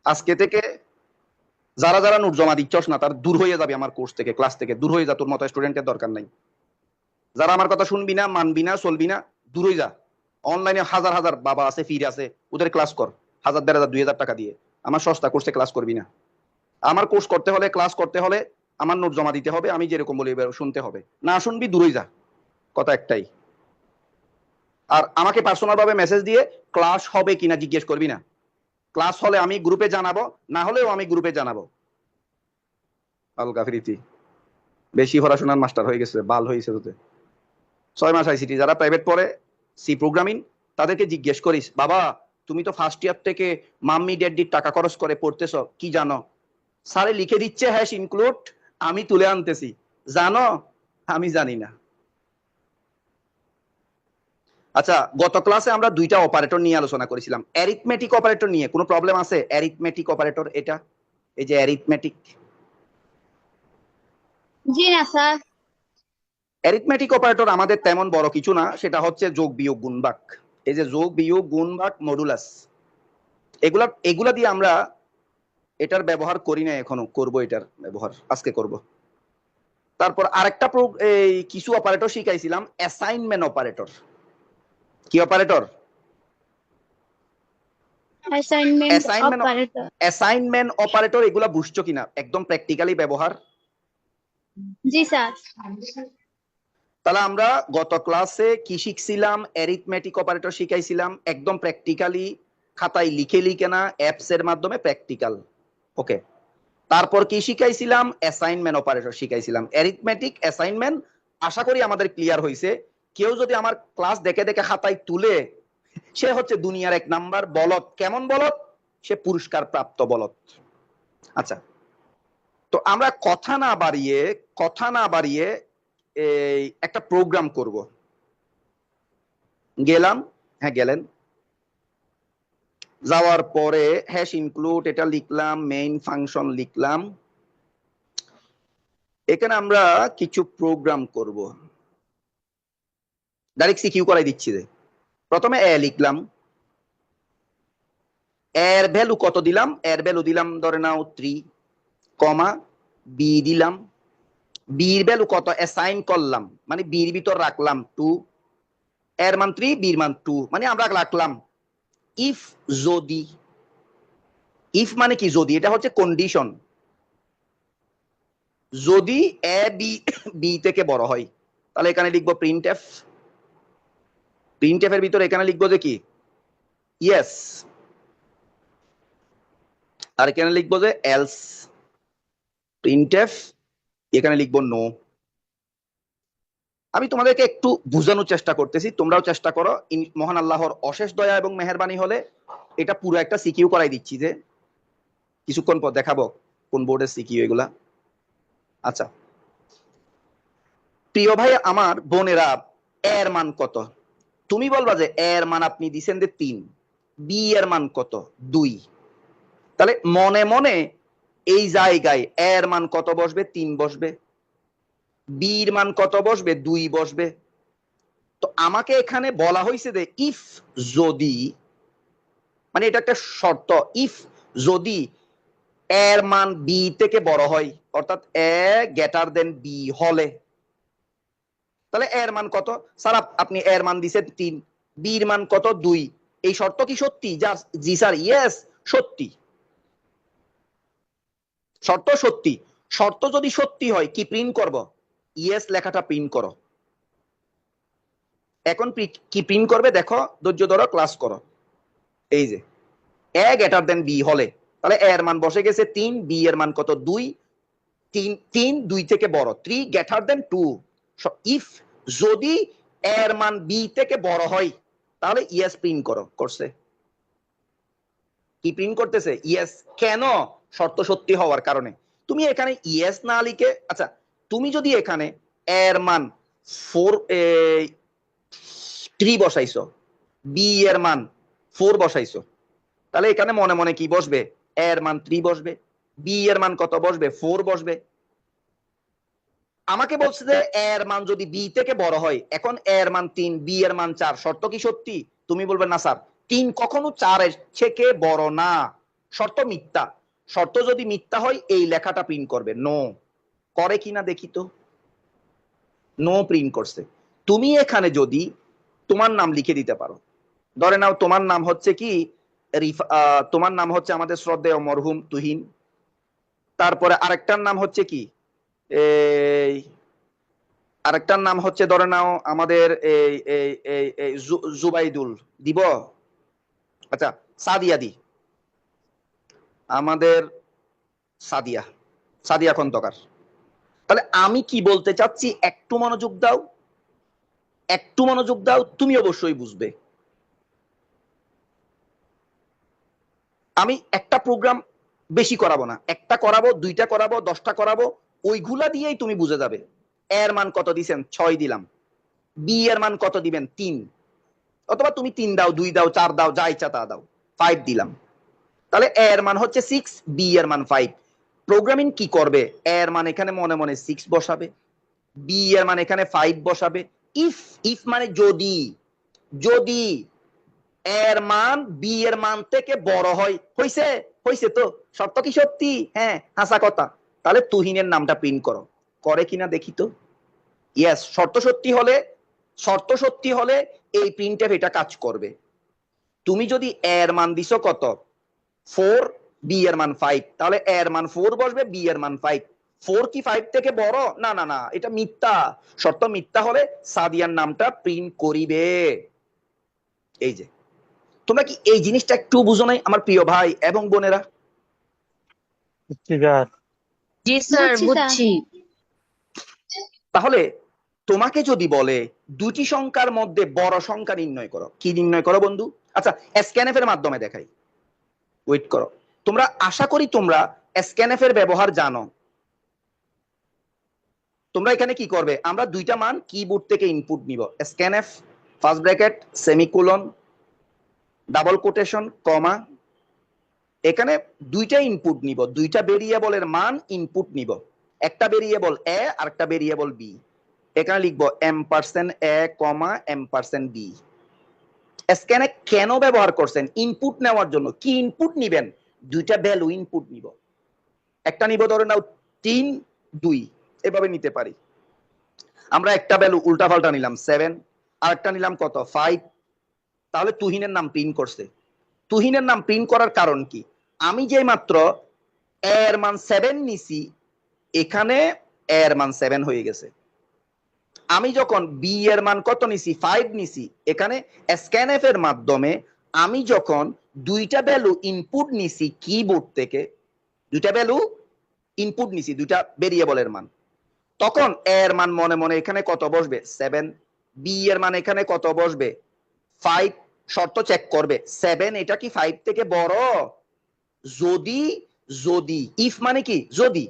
আজকে থেকে যারা যারা নোট জমা দিচ্ছস না, তার দূর হয়ে যাবে আমার কোর্স থেকে, ক্লাস থেকে দূর হয়ে যা। তোর মতো স্টুডেন্টের দরকার নাই। যারা আমার কথা শুনবি না, মানবি না, চলবি না, দূর হয়ে যা। অনলাইনে হাজার হাজার বাবা আছে, ফিরে আছে, ওদের ক্লাস কর 1000, 1500, 2000 টাকা দিয়ে। আমার সস্তা কোর্সে ক্লাস করবি না। আমার কোর্স করতে হলে, ক্লাস করতে হলে আমার নোট জমা দিতে হবে, আমি যেরকম বলি শুনতে হবে। না শুনবি, দূরে যা। কথা একটাই। আর আমাকে পার্সোনাল ভাবে মেসেজ দিয়ে ক্লাস হবে কিনা জিজ্ঞেস করবি না। ক্লাস হলে আমি গ্রুপে জানাবো, না হলেও আমি গ্রুপে জানাবো। আলগা ফ্রিতি বেশি পড়াশোনার মাস্টার হয়ে গেছে, বাল হয়েছে তোতে। 6 মাস আইসিটি যারা প্রাইভেট পড়ে, সি প্রোগ্রামিং, তাদেরকে জিজ্ঞেস করিস, বাবা তুমি তো ফার্স্ট ইয়ার থেকে মাম্মি ড্যাডির টাকা খরচ করে পড়তেছ, কি জানো? স্যারে লিখে দিচ্ছে হ্যাশ ইনক্লুড, আমি তুলে আনতেছি। জানো? আমি জানি না। আচ্ছা, গত ক্লাসে আমরা দুইটা অপারেটর নিয়ে আলোচনা করেছিলাম। অ্যারিথমেটিক অপারেটর নিয়ে কোনো প্রবলেম আছে? অ্যারিথমেটিক অপারেটর, এটা এই যে অ্যারিথমেটিক। জি না স্যার। অ্যারিথমেটিক অপারেটর আমাদের তেমন বড় কিছু না, সেটা হচ্ছে যোগ বিয়োগ গুণ ভাগ। এই যে যোগ বিয়োগ গুণ ভাগ মডুলাস, এগুলা এগুলা দিয়ে আমরা এটার ব্যবহার করি না এখনো, করব এটার ব্যবহার আজকে করব। তারপর আরেকটা এই কিছু অপারেটর শিখাইছিলাম, অ্যাসাইনমেন্ট অপারেটর। কি operator? Assignment assignment. Operator. Assignment operator এগুলা বুঝছো কিনা একদম প্র্যাকটিক্যালি ব্যবহার? জি স্যার। তাহলে আমরা গত ক্লাসে কি শিখছিলাম? অ্যারিথমেটিক অপারেটর শিখাইছিলাম, একদম প্র্যাকটিক্যালি, খাতায় লিখে লিখে না, অ্যাপস এর মাধ্যমে প্র্যাকটিক্যাল। ওকে। তারপর কি শিখাইছিলাম? অ্যাসাইনমেন্ট অপারেটর শিখাইছিলাম। অ্যারিথমেটিক, অ্যাসাইনমেন্ট আশা করি আমাদের ক্লিয়ার হয়েছে। কেউ যদি আমার ক্লাস দেখে দেখে খাতায় তুলে, সে হচ্ছে দুনিয়ার 1 নাম্বার বলদ। কেমন বলদ? সে পুরস্কার প্রাপ্ত বলদ। আচ্ছা, তো আমরা কথা না বাড়িয়ে এই একটা প্রোগ্রাম করব। গেলাম, হ্যাঁ গেলেন, যাওয়ার পরে হ্যাশ ইনক্লুড এটা লিখলাম, মেইন ফাংশন লিখলাম। এখানে আমরা কিছু প্রোগ্রাম করব। ডাইরেক্ট সিকিউ করাই দিচ্ছি। যে প্রথমে এ লিখলাম, এর ভ্যালু কত দিলাম? এর ভ্যালু দিলাম ধরে নাও 3, কমা বি দিলাম। বির ভ্যালু কত অ্যাসাইন করলাম, মানে বির ভিতর রাখলাম 2, এর মান 3, বির মান 2, মানে আমরা রাখলাম ইফ যদি। ইফ মানে কি? যদি, এটা হচ্ছে কন্ডিশন। যদি এ বি বি থেকে বড় হয়, তাহলে এখানে লিখবো প্রিন্ট এফ। প্রিন্ট এফ এর ভিতরে এখানে লিখবো যে কি? ইয়েস। আর এখানে লিখবো যে এলস। প্রিন্ট এফ, এখানে লিখবো নো। আমি তোমাদেরকে একটু বোঝানোর চেষ্টা করতেছি, তোমরাও চেষ্টা করো। মহান আল্লাহর অশেষ দয়া এবং মেহেরবানি হলে এটা পুরো একটা সিকিউ করাই দিচ্ছি। যে কিছুক্ষণ পর দেখাবো কোন বোর্ডের সিকিউ এগুলা। আচ্ছা, প্রিয় ভাই আমার বোনেরা, এর মান কত? তুমি বলবা যে এর মান আপনি দিছেন যে 3, বি এর মান কত? 2। তাহলে মনে মনে এই জায়গায় এর মান কত বসবে? 3 বসবে। বির মান কত বসবে? 2 বসবে। তো আমাকে এখানে বলা হয়েছে যে ইফ যদি, মানে এটা একটা শর্ত, ইফ যদি এর মান বি থেকে বড় হয়, অর্থাৎ এ গ্রেটার দেন বি হলে, তাহলে এর মান কত? স্যার আপনি এর মান দিছেন 3, বির মান কত? 2। এই শর্ত কি সত্যি? জি স্যার, ইয়েস সত্যি, শর্ত সত্যি। শর্ত যদি সত্যি হয় কি প্রিন্ট করব? ইয়েস লেখাটা প্রিন্ট করো। এখন কি প্রিন্ট করবে দেখো, ধৈর্য ধরো, ক্লাস করো। এই যে এ গ্রেটার দেন বি হলে, তাহলে এর মান বসে গেছে 3, বি এর মান কত? 2। 3 2 থেকে বড়, 3 গ্রেটার দেন 2। ইফ যদি এর মান বি থেকে বড় হয়, তাহলে ইয়েস প্রিন্ট করো। করছে? কি প্রিন্ট করতেছে? ইয়েস। কেন? শর্ত সত্যি হওয়ার কারণে। তুমি এখানে ইয়েস না লিখে, আচ্ছা তুমি যদি এখানে এর মান 3 বসাইছো, বি এর মান 4 বসাইছো, তাহলে এখানে মনে মনে কি বসবে? এর মান 3 বসবে, বি এর মান কত বসবে? 4 বসবে। আমাকে বলছে যে এর মান যদি বি থেকে বড় হয়, এখন এর মান 3, বি এর মান 4, শর্ত কি সত্যি? তুমি বলবে না স্যার, 3 কখনো 4 এর থেকে বড় না। শর্ত মিথ্যা। শর্ত যদি মিথ্যা হয় এই লেখাটা প্রিন্ট করবে। নো করে কিনা দেখি তো। নো প্রিন্ট করছে। তুমি এখানে যদি তোমার নাম লিখে দিতে পারো, ধরে নাও তোমার নাম হচ্ছে কি তোমার নাম হচ্ছে আমাদের শ্রদ্ধেয় মরহুম তুহিন, তারপরে আরেকটার নাম হচ্ছে কি এই আরেকটার নাম হচ্ছে ধরে নাও আমাদের এই এই এই এই জুবাইদুল দিব, আচ্ছা সাদিয়া দি, আমাদের সাদিয়া, সাদিয়া খন্দকার। তাহলে আমি কি বলতে চাচ্ছি একটু মনোযোগ দাও, একটু মনোযোগ দাও, তুমি অবশ্যই বুঝবে। আমি একটা প্রোগ্রাম বেশি করাবো না, একটা করাবো, দুইটা করাবো, 10টা করাবো, ওইগুলা দিয়েই তুমি বুঝে যাবে। এর মান কত দিছেন, 6 দিলাম। বি এর মান কত দিবেন, 3, অথবা তুমি 3 দাও, 2 দাও, 4 দাও, যা ইচ্ছা তা দাও, 5 দিলাম। তাহলে এ এর মান হচ্ছে 6, বি এর মান 5। প্রোগ্রামিং কি করবে, এ এর মান এখানে মনে মনে 6 বসাবে, বি এর মান এখানে 5 বসাবে। ইফ, ইফ মানে যদি, যদি এর মান বি এর মান থেকে বড় হয়, হইছে, হইছে তো, শর্ত কি সত্যি, হ্যাঁ হাসা কথা, তাহলে তুহিনের নামটা প্রিন্ট করো। করে কিনা দেখি তো। ইয়েস, শর্ত সত্যি হলে, শর্ত সত্যি হলে এই প্রিন্টএফ এটা কাজ করবে। তুমি যদি এর মান দিছো কত 4, বি এর মান 5, তাহলে এর মান 4 বসবে, বি এর মান 5। 4 কি 5 থেকে বড়, না না না, এটা মিথ্যা। শর্ত মিথ্যা হলে সাদিয়ার নামটা প্রিন্ট করিবে। এই যে, তোমরা কি এই জিনিসটা একটু বুঝো নাই আমার প্রিয় ভাই এবং বোনেরা? জি স্যার, বুঝছি স্যার। বুঝছি। তাহলে তোমাকে যদি বলে দুটি সংখ্যার মধ্যে বড় সংখ্যা নির্ণয় করো, কি নির্ণয় করো বন্ধু? আচ্ছা স্ক্যানএফ এর মাধ্যমে দেখাই, ওয়েট করো। তোমরা আশা করি তোমরা স্ক্যানএফ এর ব্যবহার জানো। তোমরা এখানে কি করবে, আমরা দুইটা মান কিবোর্ড থেকে ইনপুট নিব, scanf first bracket semicolon double quotation comma, এখানে দুইটা ইনপুট নিব, দুইটা ভেরিয়েবলের মান ইনপুট নিব, একটা ভেরিয়েবল এ আর একটা ভেরিয়েবল বি। এখানে লিখবো এ কমা বি। স্ক্যানে কেন ব্যবহার করছেন, ইনপুট নেওয়ার জন্য। কি ইনপুট নিবেন, দুইটা ভ্যালু ইনপুট নিব, একটা নিব ধরে নাও 3, 2, এভাবে নিতে পারি। আমরা একটা ভ্যালু উল্টা পাল্টা নিলাম 7, আর একটা নিলাম কত 5, তাহলে তুহিনের নাম প্রিন্ট করছে। তুহিনের নাম প্রিন্ট করার কারণ কি, আমি যে মাত্র এর মান 7 নিছি, এখানে এর মান 7 হয়ে গেছে। আমি যখন বি এর মান কত নিছি 5 নিছি, এখানে স্ক্যানএফ এর মাধ্যমে আমি যখন দুইটা ভ্যালু ইনপুট নিছি কিবোর্ড থেকে, দুইটা ভ্যালু ইনপুট নিছি, দুইটা ভেরিয়েবলের মান, তখন এর মান মনে মনে এখানে কত বসবে 7, বি এর মান এখানে কত বসবে 5। শর্ত চেক করবে 7 এটা কি 5 থেকে বড়, যদি, যদি ইফ মানে কি যদি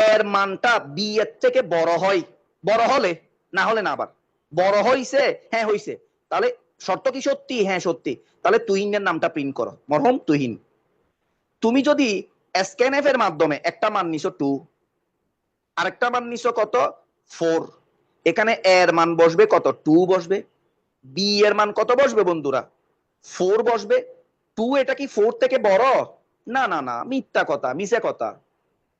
এর মানটা বি এর থেকে বড় হয়, বড় হলে, না হলে না, আবার বড় হইছে, হ্যাঁ হইছে, তাহলে শর্ত কি সত্যি, হ্যাঁ সত্যি, তাহলে তুহিনের নামটা প্রিন্ট করো, মরহুম তুহিন। তুমি যদি স্ক্যানএফ এর মাধ্যমে একটা মান নিছো 2, আরেকটা মান নিছো কত 4, এখানে এর মান বসবে কত 2 বসবে, বি এর মান কত বসবে বন্ধুরা 4 বসবে। 2 এটা কি 4 থেকে বড়, না না না, মিথ্যা কথা, মিছে কথা।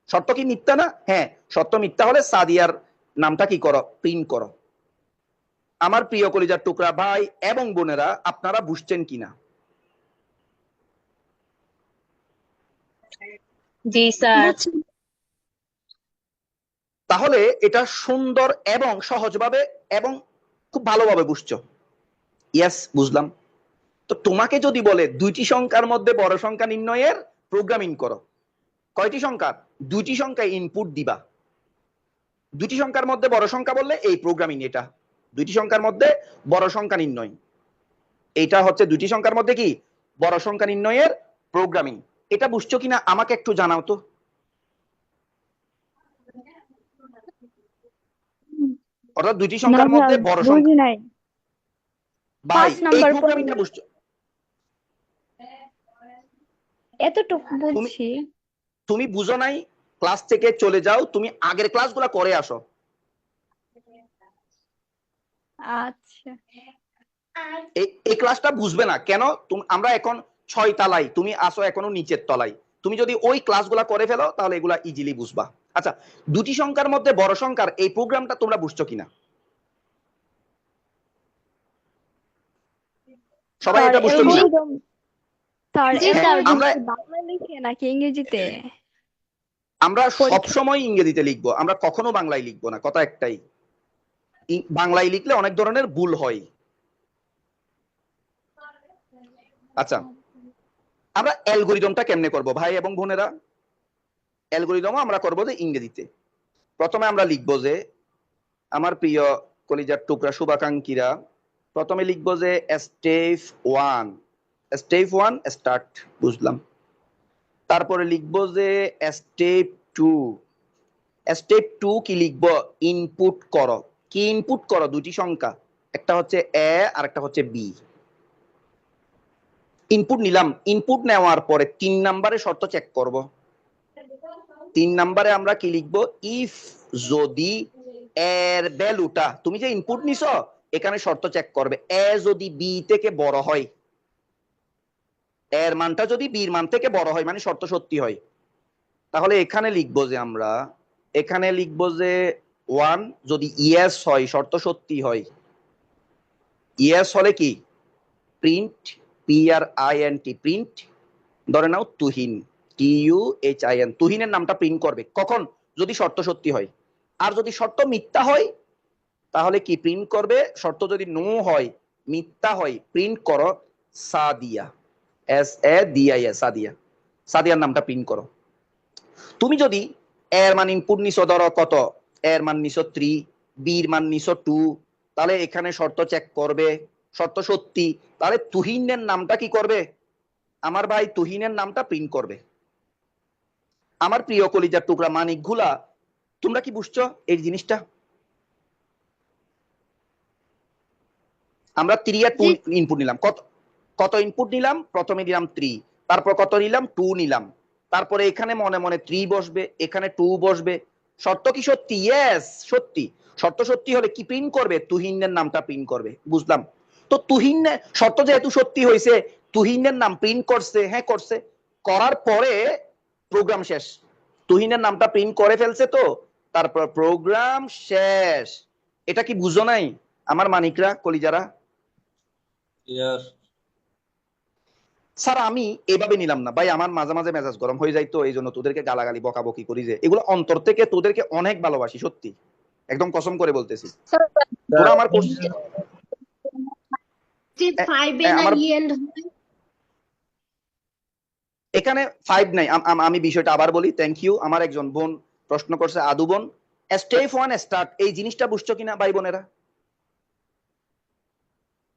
সত্য কি মিথ্যা না, হ্যাঁ সত্য মিথ্যা হলে সাদিয়ার নামটা কি করো, প্রিন্ট করো। আমার প্রিয় কলিজার টুকরা ভাই এবং বোনেরা, আপনারা বুঝছেন কিনা? জি স্যার। বুঝছি। তাহলে এটা সুন্দর এবং সহজভাবে এবং খুব ভালোভাবে বুঝছো। ইয়েস, বুঝলাম। তো তোমাকে যদি বলে দুইটি সংখ্যার মধ্যে বড় সংখ্যা নির্ণয়ের প্রোগ্রামিং করো, কয়টি সংখ্যা, দুইটি সংখ্যা ইনপুট দিবা। দুইটি সংখ্যার মধ্যে বড় সংখ্যা বললে এই প্রোগ্রামিং, এটা দুইটি সংখ্যার মধ্যে বড় সংখ্যা নির্ণয়, এটা হচ্ছে দুইটি সংখ্যার মধ্যে কি বড় সংখ্যা নির্ণয়ের প্রোগ্রামিং। এটা বুঝছো কিনা আমাকে একটু জানাও তো। অর্থাৎ দুইটি না সংখ্যার ভাইয়া, মধ্যে বড় বুঝি সংখ্যা, নাই। ভাই 5 এই নাম্বার প্রোগ্রামিংটা বুঝছো? এতটুকু তুমি বুঝছি। তুমি বুঝো নাই, ক্লাস থেকে চলে যাও, তুমি আগের ক্লাসগুলো করে আসো। আচ্ছা। এই এই ক্লাসটা বুঝবে না কেন, আমরা এখন 6 তলায়, তুমি আসো এখনো নিচের তলায়। তুমি যদি ওই ক্লাসগুলা করে ফেলো তাহলে এগুলা ইজিলি বুঝবা। আচ্ছা, দুটি সংখ্যার মধ্যে বড় সংখ্যার এই প্রোগ্রামটা তোমরা বুঝছো কিনা? সবাই স্যার এটা বুঝছো কিনা? অ্যালগরিদম স্যার জি হ্যাঁ, স্যার অ্যালগরিদম আমরা কি বাংলা লিখে নাকি ইংরেজিতে আমরা সব পরীক্ষা? সময় ইংরেজিতে লিখবো, আমরা কখনো বাংলায় লিখবো না, কথা একটাই। বাংলায় লিখলে অনেক ধরনের ভুল হয়। আচ্ছা, আমরা অ্যালগরিদমটা কেমনে করব ভাই এবং বোনেরা? অ্যালগরিদমও আমরা করবো যে ইংরেজিতে। প্রথমে আমরা লিখবো যে, আমার প্রিয় কলিজার টুকরা শুভাকাঙ্ক্ষীরা, প্রথমে লিখবো যে step one, step one start, বুঝলাম। তারপরে লিখবো যে স্টেপ টু, স্টেপ টু কি লিখবো? ইনপুট করো। কি ইনপুট করো? দুটি সংখ্যা, একটা হচ্ছে এ আর একটা হচ্ছে বি। ইনপুট নিলাম, ইনপুট নেওয়ার পরে 3 নম্বরে শর্ত চেক করব। 3 নম্বরে আমরা কি লিখবো? ইফ যদি এর ভ্যালুটা, তুমি যে ইনপুট নিছো এখানে শর্ত চেক করবে, এ যদি বি থেকে বড় হয়, এর মানটা যদি বির মান থেকে বড় হয় মানে শর্ত সত্যি হয়, তাহলে এখানে লিখবো যে আমরা, এখানে লিখবো যে 1, যদি ইয়েস হয়, শর্ত সত্যি হয়, ইয়েস হলে কি print, P R I N T, print, ধরে নাও Tuhin, T U H I N, তুহিনের নামটা প্রিন্ট করবে। কখন? যদি শর্ত সত্যি হয়। আর যদি শর্ত মিথ্যা হয় তাহলে কি প্রিন্ট করবে? শর্ত যদি নো হয়, মিথ্যা হয়, প্রিন্ট করো Sadia, S A D I A, Sadia, সাদিয়ার নামটা প্রিন্ট করো। তুমি যদি এর মান ইনপুট নিছো, ধরো কত, এর মান নিছো 3, বির মান নিছো 2, তাহলে এখানে শর্ত চেক করবে, শর্ত সত্যি, তাহলে তুহিনের নামটা কি করবে? আমার ভাই তুহিনের নামটা প্রিন্ট করবে। আমার প্রিয় কলিজার টুকরা মানিক গুলা, তোমরা কি বুঝছো এই জিনিসটা? আমরা 3 আর 2 জি ইনপুট নিলাম, কত কত ইনপুট নিলাম? প্রথমে দিলাম 3, তারপর কত নিলাম? 2 নিলাম, তারপরে এখানে মনে মনে 3 বসবে, এখানে 2 বসবে। শর্ত কি সত্যি? ইয়েস, সত্যি। শর্ত সত্যি হলে কি প্রিন্ট করবে? তুহিনের নামটা প্রিন্ট করবে, বুঝলাম। তো তুহিন, শর্ত যেহেতু সত্যি হয়েছে, তুহিনের নাম প্রিন্ট করছে, হ্যাঁ করছে, করার পরে প্রোগ্রাম শেষ। তুহিনের নামটা প্রিন্ট করে ফেলছে, তো তারপর প্রোগ্রাম শেষ। এটা কি বুঝো নাই আমার মানিকরা, কলিজারা? ক্লিয়ার। স্যার আমি এভাবে নিলাম না ভাই, আমার মাঝে মাঝে মেজাজ গরম হয়ে যায়, তো এই জন্য তোদেরকে গালাগালি বকাবকি করি, যে এগুলো অন্তর থেকে তোদেরকে অনেক ভালোবাসি, সত্যি, একদম কসম করে বলতেছি। স্যার তোরা আমার কোর্স, যে 5 এ না আমার ইয়েন্ড এখানে 5 নাই। আমি বিষয়টা আবার বলি, থ্যাংক ইউ। আমার একজন বোন প্রশ্ন করছে, আদু বোন, স্টেপ ওয়ান স্টার্ট, এই জিনিসটা বুঝছো কিনা ভাই বোনেরা?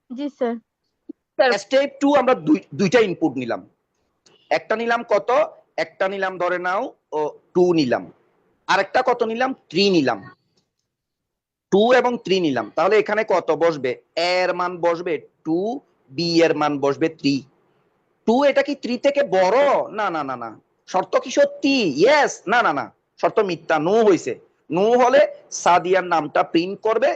জি স্যার। স্যার স্টেপ টু আমরা দুইটা ইনপুট নিলাম, একটা নিলাম কত, একটা নিলাম ধরে নাও ও 2 নিলাম, আরেকটা কত নিলাম? 3 নিলাম, 2 এবং 3 নিলাম, তাহলে এখানে কত বসবে? এর মান বসবে 2, বি এর মান বসবে 3। 2 এটা কি 3 থেকে বড়? না না না না। শর্ত কি সত্যি? ইয়েস, না না না, শর্ত মিথ্যা, নো হইছে। নো হলে সাদিয়ার নামটা প্রিন্ট করবে।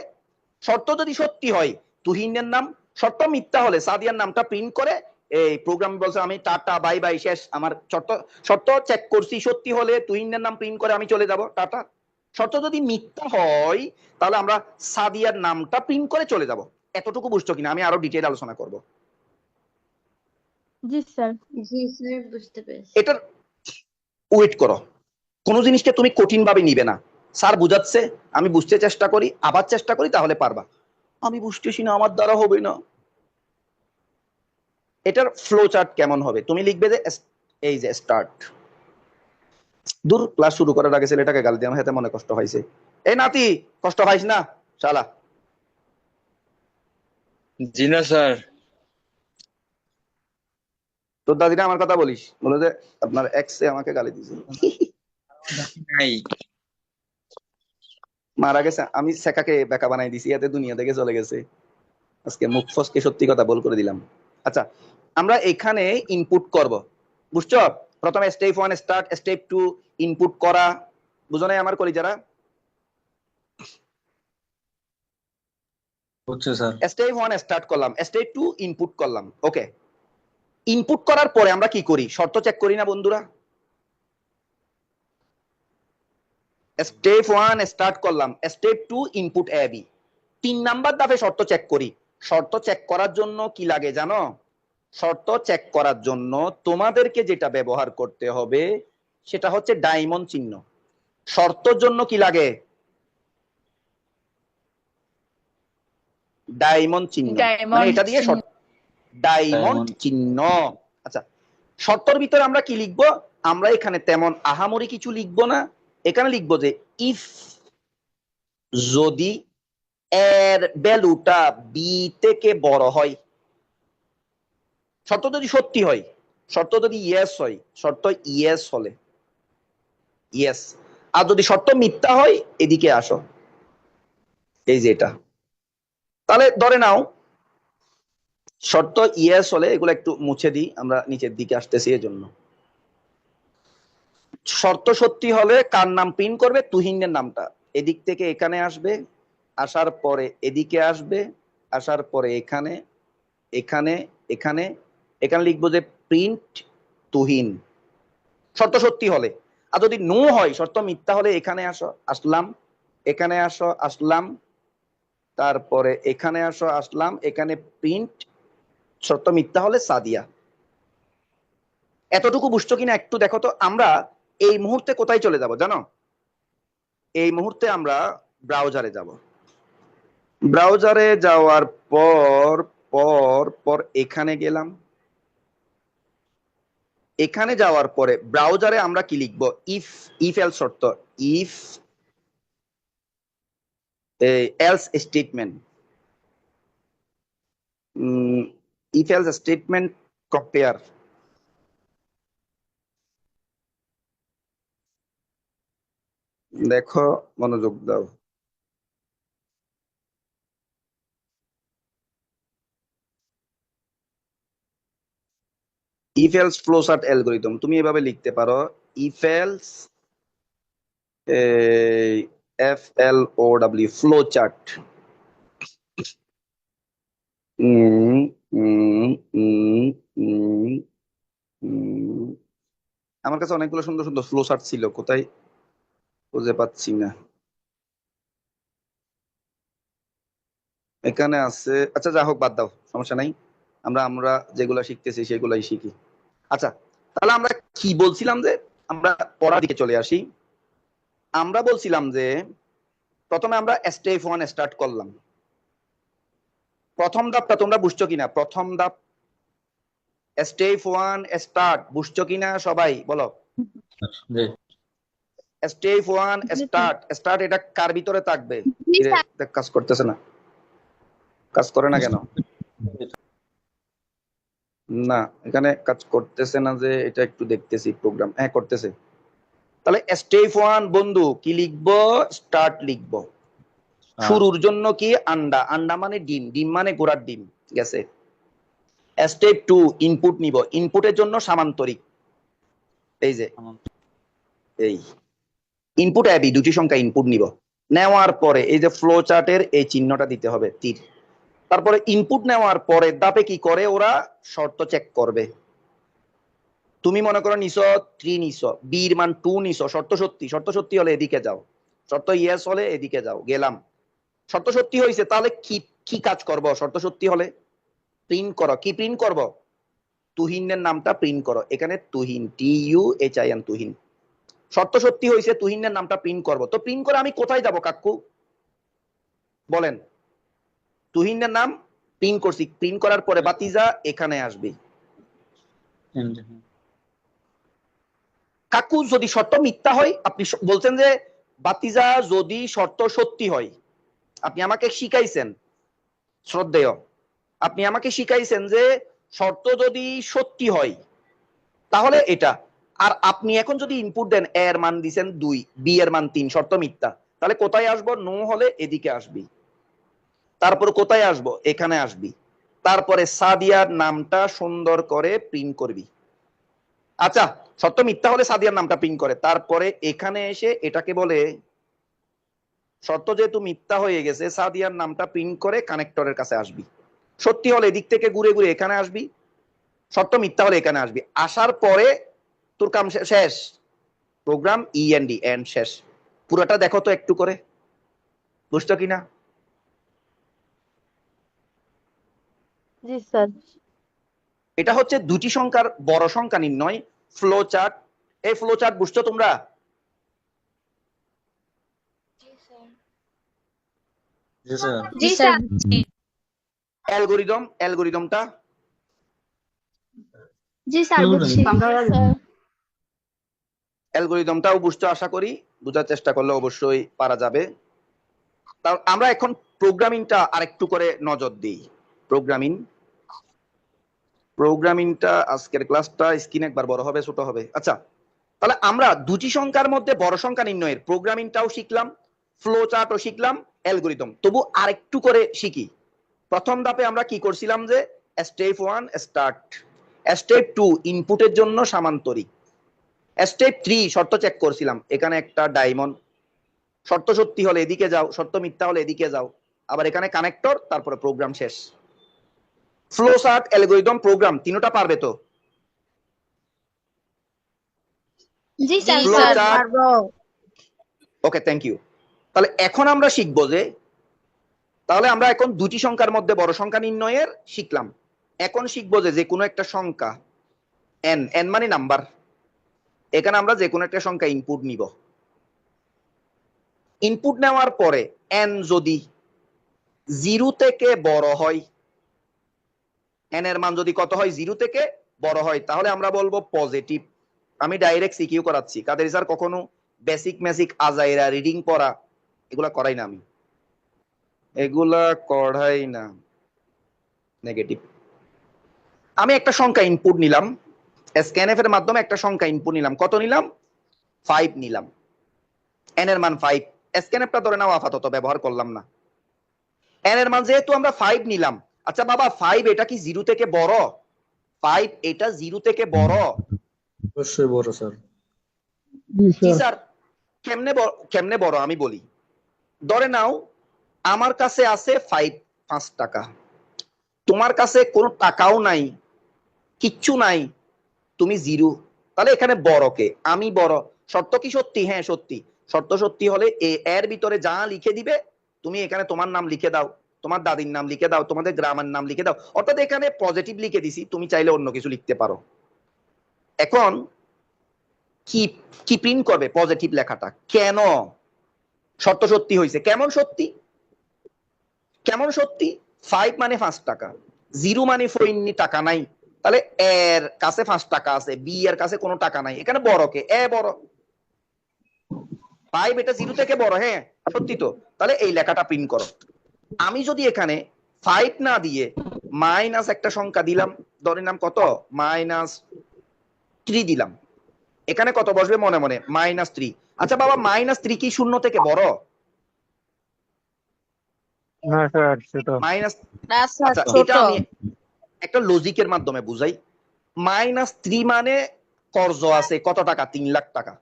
শর্ত যদি সত্যি হয় তুহিনের নাম, শর্ত মিথ্যা হলে সাদিয়ার নামটা প্রিন্ট করে। এই প্রোগ্রাম বলছে আমি টাটা বাই বাই শেষ, আমার শর্ত, শর্ত চেক করছি, সত্যি হলে তুহিনের নাম প্রিন্ট করে আমি চলে যাব টাটা। শর্ত যদি মিথ্যা হয় তাহলে আমরা সাদিয়ার নামটা প্রিন্ট করে চলে যাব। এতটুকু বুঝছো কিনা? আমি আরো ডিটেইল আলোচনা করব। জি স্যার। জি স্যার বুঝতে পেরেছি। এটার ওয়েট করো, কোনো জিনিসকে তুমি কঠিন ভাবে নিবে না। স্যার বুঝাচ্ছে, আমি বুঝতে চেষ্টা করি, আবার চেষ্টা করি, তাহলে পারবা। আমি বুঝতেছি না, আমার দ্বারা হবে না। এটার ফ্লো চার্ট কেমন হবে? তুমি লিখবে যে এই যে স্টার্ট। দূর, ক্লাস শুরু করার আগে ছেলেটাকে গালি দিয়ে আমার হাতে মনে কষ্ট হয়েছে। এই নাতি, কষ্ট পাইস না শালা। জি না স্যার। তোর দাদিরা আমার কথা বলিস, বলে যে আপনার এক্স আমাকে গালি দিয়েছে, নাই। মারা গেছে, আমি শেখাকে বেকা বানাই দিছি, এতে দুনিয়া থেকে চলে গেছে। আজকে মুখ ফসকে সত্যি কথা বল করে দিলাম। আচ্ছা, আমরা এখানে ইনপুট করব, বুঝছো? প্রথমে step one start, step two input করা, বুঝো নাই আমার কলিজারা? বুঝছে স্যার। স্টেপ ওয়ান স্টার্ট করলাম, স্টেপ টু ইনপুট করলাম, ওকে। ইনপুট করার পরে আমরা কি করি? শর্ত চেক করি না বন্ধুরা? স্টেপ 1 স্টার্ট করলাম, step 2 input A B, 3 number ধাপে শর্ত চেক করি। শর্ত চেক করার জন্য কি লাগে জানো? শর্ত চেক করার জন্য তোমাদেরকে যেটা ব্যবহার করতে হবে সেটা হচ্ছে ডায়মন্ড চিহ্ন। শর্তর জন্য কি লাগে? ডায়মন্ড চিহ্ন, মানে এটা দিয়ে ডায়মন্ড চিহ্ন। আচ্ছা, শর্তর ভিতরে আমরা কি লিখবো? আমরা এখানে তেমন আহামরি কিছু লিখবো না, এখানে লিখবো যে ইফ যদি এর ভ্যালুটা বি থেকে বড় হয়, শর্ত যদি সত্যি হয়, শর্ত যদি ইয়েস হয়, শর্ত ইয়েস হলে ইয়েস, আর যদি শর্ত মিথ্যা হয় এদিকে আসো, এই যে এটা। তাহলে ধরে নাও শর্ত ইয়েস হলে, এগুলো একটু মুছে দিই, আমরা নিচের দিকে আসতেছি এজন্য। শর্ত সত্যি হলে কার নাম প্রিন্ট করবে? তুহিনের নামটা। এদিক থেকে এখানে আসবে, আসার পরে এদিকে আসবে, আসার পরে এখানে এখানে এখানে এখানে লিখবো যে প্রিন্ট তুহিন, শর্ত সত্যি হলে। আর যদি নো হয়, শর্ত মিথ্যা হলে এখানে আসো, আসলাম, এখানে আসো, আসলাম, তারপরে এখানে আসো, আসলাম, এখানে প্রিন্ট, শর্ত মিথ্যা হলে সাদিয়া। এতটুকু বুঝছো কিনা একটু দেখো তো। আমরা এই মুহূর্তে কোথায় চলে যাব জানো? এই মুহূর্তে আমরা ব্রাউজারে যাব। ব্রাউজারে যাওয়ার পর পর পর এখানে গেলাম। এখানে যাওয়ার পরে ব্রাউজারে আমরা কি লিখব? ইফ, ইফ এলস শর্ত, if else statement, if else statement compare. দেখো, মনোযোগ দাও। ইফ এলস ফ্লোচার্ট অ্যালগরিদম তুমি এভাবে লিখতে পারো, if else F L O W flow chart. আমার কাছে অনেকগুলো সুন্দর সুন্দর ফ্লো চার্ট ছিল, কোথায় খুঁজে পাচ্ছি না। এখানে আছে, আচ্ছা যা হোক, বাদ দাও, সমস্যা নাই। আমরা আমরা যেগুলা শিখতেছি সেগুলাই শিখি। আচ্ছা, তাহলে আমরা কি বলছিলাম? যে আমরা পড়ার দিকে চলে আসি। আমরা বলছিলাম যে প্রথমে আমরা স্টেপ 1 স্টার্ট করলাম। প্রথম ধাপটা তোমরা বুঝছো কিনা? প্রথম ধাপ স্টেপ 1 স্টার্ট, বুঝছো কিনা সবাই বলো? জি স্টেপ 1 স্টার্ট, স্টার্ট এটা কার ভিতরে থাকবে? কাজ করতেছে না, কাজ করে না কেন? না, এখানে কাজ করতেছে না যে, এটা একটু দেখতেছি প্রোগ্রাম। হ্যাঁ করতেছে। তাহলে স্টেপ 1 বন্ধু কি লিখবো? স্টার্ট লিখবো। শুরুর জন্য কি? আন্ডা, আন্ডা মানে ডিম, ডিম মানে ঘোড়ার ডিম, গেছে। স্টেপ 2 ইনপুট নিব, ইনপুটের জন্য সামান্তরিক, এই যে এই ইনপুট এবি, দুটি সংখ্যা ইনপুট নিব। নেওয়ার পরে এই যে ফ্লো চার্টের এই চিহ্নটা দিতে হবে, তীর। তারপরে ইনপুট নেওয়ার পরে ধাপে কি করে? ওরা শর্ত চেক করবে। তুমি মনে করো নিছো 3, নিছো বির মান 2 নিছো, শর্ত সত্যি, শর্ত সত্যি হলে এদিকে যাও, শর্ত ইয়েস হলে এদিকে যাও, গেলাম। শর্ত সত্যি হয়েছে, তাহলে কি কি কাজ করব? শর্ত সত্যি হলে প্রিন্ট করো। কি প্রিন্ট করব? তুহিনের নামটা প্রিন্ট করো। এখানে তুহিন, TUHIN, তুহিন। শর্ত সত্যি হয়েছে, তুহিনের নামটা প্রিন্ট করব। তো প্রিন্ট করে আমি কোথায় যাব কাকু বলেন? তুহিনের নাম প্রিন্ট করছি, প্রিন্ট করার পরে বাতিজা এখানে আসবে। কাকু যদি শর্ত মিথ্যা হয়, আপনি বলছেন যে বাতিজা যদি শর্ত সত্যি হয়, আপনি আমাকে শিখাইছেন শ্রদ্ধেয়, আপনি আমাকে শিখাইছেন যে শর্ত যদি সত্যি হয় তাহলে এটা। আর আপনি এখন যদি ইনপুট দেন, এ এর মান দিছেন 2, বি এর মান 3, শর্ত মিথ্যা, তাহলে কোথায় আসবো? নো হলে এদিকে আসবি। তারপর কোথায় আসবো? এখানে আসবি। তারপরে সাদিয়ার নামটা সুন্দর করে প্রিন্ট করবি। আচ্ছা, সত্য মিথ্যা হলে সাদিয়ার নামটা প্রিন্ট করে। তারপরে এখানে এসে এটাকে বলে, সত্য যেহেতু মিথ্যা হয়ে গেছে, সাদিয়ার নামটা প্রিন্ট করে কানেক্টরের কাছে আসবি। সত্যি হলে এদিক থেকে ঘুরে ঘুরে এখানে আসবি, সত্য মিথ্যা হলে এখানে আসবি, আসার পরে তোর কাম শেষ, প্রোগ্রাম ইএনডি এন্ড শেষ। পুরোটা দেখো তো একটু করে, বুঝতো কিনা? জি স্যার। এটা হচ্ছে দুটি সংখ্যার বড় সংখ্যা নির্ণয় ফ্লো চার্ট। এই ফ্লো চার্ট বুঝছো তোমরা? জি স্যার। জি স্যার। অ্যালগরিদমটা জি স্যার বুঝছি। স্যার। অ্যালগরিদমটাও বুঝছো আশা করি, বোঝার চেষ্টা করলে অবশ্যই পারা যাবে। তা আমরা এখন প্রোগ্রামিংটা আরেকটু করে নজর দিই। প্রোগ্রামিংটা আজকের ক্লাসটা স্ক্রিন একবার বড় হবে ছোট হবে? আচ্ছা, তাহলে আমরা দুটি সংখ্যার মধ্যে বড় সংখ্যা নির্ণয়ের প্রোগ্রামিংটাও শিখলাম, ফ্লো চার্টও শিখলাম, অ্যালগরিদম। তবু আরেকটু করে শিখি। প্রথম ধাপে আমরা কি করছিলাম যে স্টেপ 1 স্টার্ট, স্টেপ 2 ইনপুটের জন্য সামান্তরিক, স্টেপ 3 শর্ত চেক করছিলাম, এখানে একটা ডায়মন্ড, শর্ত সত্যি হলে এদিকে যাও, শর্ত মিথ্যা হলে এদিকে যাও, আবার এখানে কানেক্টর, তারপরে প্রোগ্রাম শেষ। ফ্লো চার্ট, অ্যালগরিদম, প্রোগ্রাম তিনটা পারবে তো? জি স্যার Flow স্যার chart। পারবো। ওকে, থ্যাংক ইউ। তাহলে এখন আমরা শিখবো যে, তাহলে আমরা এখন দুটি সংখ্যার মধ্যে বড় সংখ্যা নির্ণয়ের শিখলাম। এখন শিখবো যে কোনো একটা সংখ্যা এন, এন মানে নাম্বার, এখানে আমরা যে কোনো একটা সংখ্যা ইনপুট নিব। ইনপুট নেওয়ার পরে এন যদি 0 থেকে বড় হয়, এন এর মান যদি কত হয়, 0 থেকে বড় হয়, তাহলে আমরা বলবো পজিটিভ। আমি ডাইরেক্ট সিকিউ করাচ্ছি, কাদের স্যার কখনো বেসিক মেসিক আজাইরা রিডিং পড়া এগুলা করাই না, আমি এগুলা করাই না, নেগেটিভ। আমি একটা সংখ্যা ইনপুট নিলাম, স্ক্যানএফ এর মাধ্যমে একটা সংখ্যা ইনপুট নিলাম, কত নিলাম? 5 নিলাম, এন এর মান 5। স্ক্যানএফটা ধরে নাও আপাতত ব্যবহার করলাম না, এন এর মান যেহেতু আমরা 5 নিলাম। আচ্ছা বাবা, 5 এটা কি 0 থেকে বড়? 5 এটা 0 থেকে বড়? অবশ্যই বড় স্যার। জি স্যার। কেমনে বড় আমি বলি। ধরে নাও আমার কাছে আছে 5 টাকা, তোমার কাছে কোনো টাকাও নাই, কিচ্ছু নাই, তুমি 0, তাহলে এখানে বড় কে? আমি বড়। শর্ত কি সত্যি? হ্যাঁ সত্যি। শর্ত সত্যি হলে এর ভিতরে যা লিখে দিবে, তুমি এখানে তোমার নাম লিখে দাও, তোমার দাদির নাম লিখে দাও, তোমাদের গ্রামের নাম লিখে দাও, অর্থাৎ এখানে পজিটিভ লিখে দিছি, তুমি চাইলে অন্য কিছু লিখতে পারো। এখন কি কি প্রিন্ট করবে? পজিটিভ লেখাটা। কেন? শর্ত সত্যি হয়েছে। কেমন সত্যি? কেমন সত্যি? 5 মানে 5 টাকা, 0 মানে ফইন্নি টাকা নাই, তাহলে এর কাছে 5 টাকা আছে, বি এর কাছে কোনো টাকা নাই, এখানে বড় কে? এ বড়। 5 এটা 0 থেকে বড়, হ্যাঁ সত্যি তো, তাহলে এই লেখাটা প্রিন্ট করো। আমি যদি এখানে 5 না দিয়ে মাইনাস একটা সংখ্যা দিলাম, ধরে নাম কত, -3 দিলাম, এখানে কত বসবে মনে মনে? -3। আচ্ছা বাবা, -3 কি 0 থেকে বড়? না স্যার সেটা মাইনাস, না স্যার আচ্ছা ছোট। এটা আমি একটা লজিকের মাধ্যমে বুঝাই। -3 মানে কর্জ আছে কত টাকা? 3 লাখ টাকা।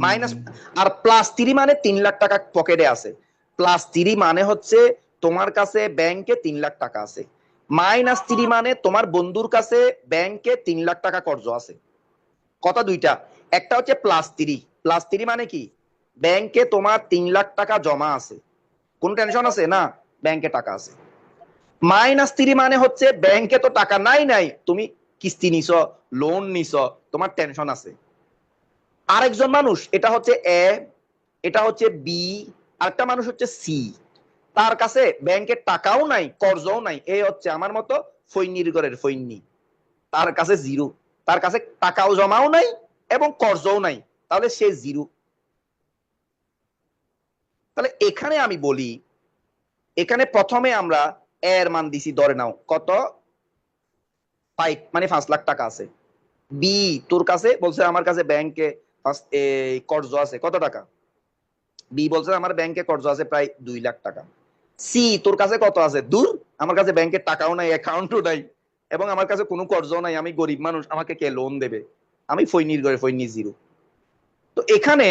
মাইনাস, আর +3 মানে 3 লাখ টাকা পকেটে আছে। +3 মানে হচ্ছে তোমার কাছে ব্যাংকে 3 লাখ টাকা আছে। -3 মানে তোমার বন্ধুর কাছে ব্যাংকে 3 লাখ টাকা কর্জ আছে। কথা দুইটা, একটা হচ্ছে +3 মানে কি? ব্যাংকে তোমার 3 লাখ টাকা জমা আছে, কোন টেনশন আছে না? ব্যাংকে টাকা আছে। -3 মানে হচ্ছে ব্যাংকে তো টাকা নাই, তুমি কিস্তি নিছ, লোন নিছ, তোমার টেনশন আছে। আরেকজন মানুষ, এটা হচ্ছে এ, এটা হচ্ছে বি, আরেকটা মানুষ হচ্ছে সি, তার কাছে ব্যাংকের টাকাও নাই, কর্জও নাই, এ হচ্ছে আমার মতো ফৈন্নির ঘরের ফৈন্নি, তার কাছে 0, তার কাছে টাকাও জমাও নাই এবং কর্জও নাই, তাহলে সে 0। তাহলে এখানে আমি বলি, এখানে প্রথমে আমরা এর মান দিছি, ধরে নাও কত, 5 মানে 5 লাখ টাকা আছে। বি তোর কাছে বলছে আমার কাছে ব্যাংকে কর্জ আছে কত টাকা? বি বলছে আমার ব্যাংকে কর্জ আছে প্রায় 2 লাখ টাকা। সি তোর কাছে কত আছে? দূর, আমার কাছে ব্যাংকের টাকাও নাই, অ্যাকাউন্টও নাই, এবং আমার কাছে কোনো কর্জও নাই, আমি গরিব মানুষ, আমাকে কে লোন দেবে? আমি ফৈনির ঘরে ফৈনি 0। তো এখানে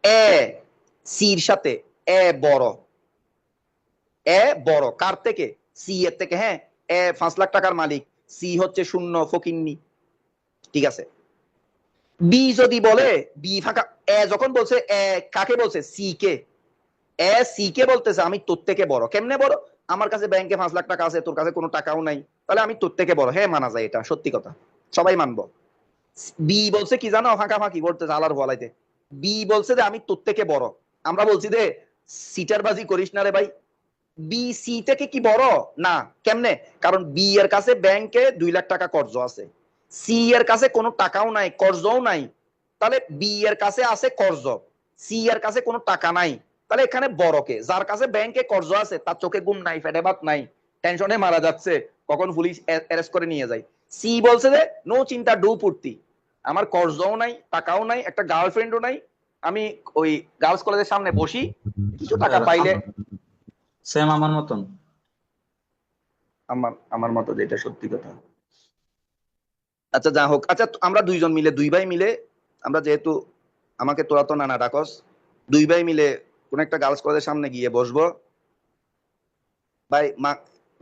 এ সির সাথে এ বড়, এ বড় কার থেকে? সি এর থেকে। হ্যাঁ, এ 5 লাখ টাকার মালিক, সি হচ্ছে শূন্য ফকিন্নি, ঠিক আছে। বি যদি বলে বি ফাঁকা, এ যখন বলছে এ কাকে বলছে, C K, A C K বলতেছে আমি তোর থেকে বড়। কেমনে বড়? আমার কাছে ব্যাংকে 5 লাখ টাকা আছে, তোর কাছে কোনো টাকাও নাই, তাহলে আমি তোর থেকে বড়। হ্যাঁ মানা যায়, এটা সত্যি কথা, সবাই মানবো। বি বলছে কি জানো, ফাঁকাফাঁকি করতেছে আলার বলাইতে। বি বলছে যে আমি তোর থেকে বড়। আমরা বলছি যে সিটার বাজি করিস না রে ভাই, বি সি থেকে কি বড় না। কেমনে? কারণ বি এর কাছে ব্যাংকে 2 লাখ টাকা কর্জ আছে, সি এর কাছে কোনো টাকাও নাই, কর্জও নাই, তাহলে বি এর কাছে আছে কর্জ, সি এর কাছে কোনো টাকা নাই, তাহলে এখানে বড় কে? যার কাছে ব্যাংকে কর্জ আছে, তার চোখে ঘুম নাই, পেটে ভাত নাই, টেনশনে মারা যাচ্ছে, কখন পুলিশ অ্যারেস্ট করে নিয়ে যায়। সি বলছে যে নো চিন্তা ডু পূর্তি, আমার কর্জও নাই, টাকাও নাই, একটা গার্লফ্রেন্ডও নাই, আমি ওই গার্লস কলেজের সামনে বসি, কিছু টাকা পাইলে। সেম আমার মতন। আমার আমার মতো, যেটা সত্যি কথা। আচ্ছা যা হোক, আচ্ছা আমরা দুইজন মিলে, দুই ভাই মিলে, আমরা যেহেতু, আমাকে তোরা তো নানা ডাকস, দুই ভাই মিলে কোন একটা গার্লস কলেজের সামনে গিয়ে বসবো। ভাই মা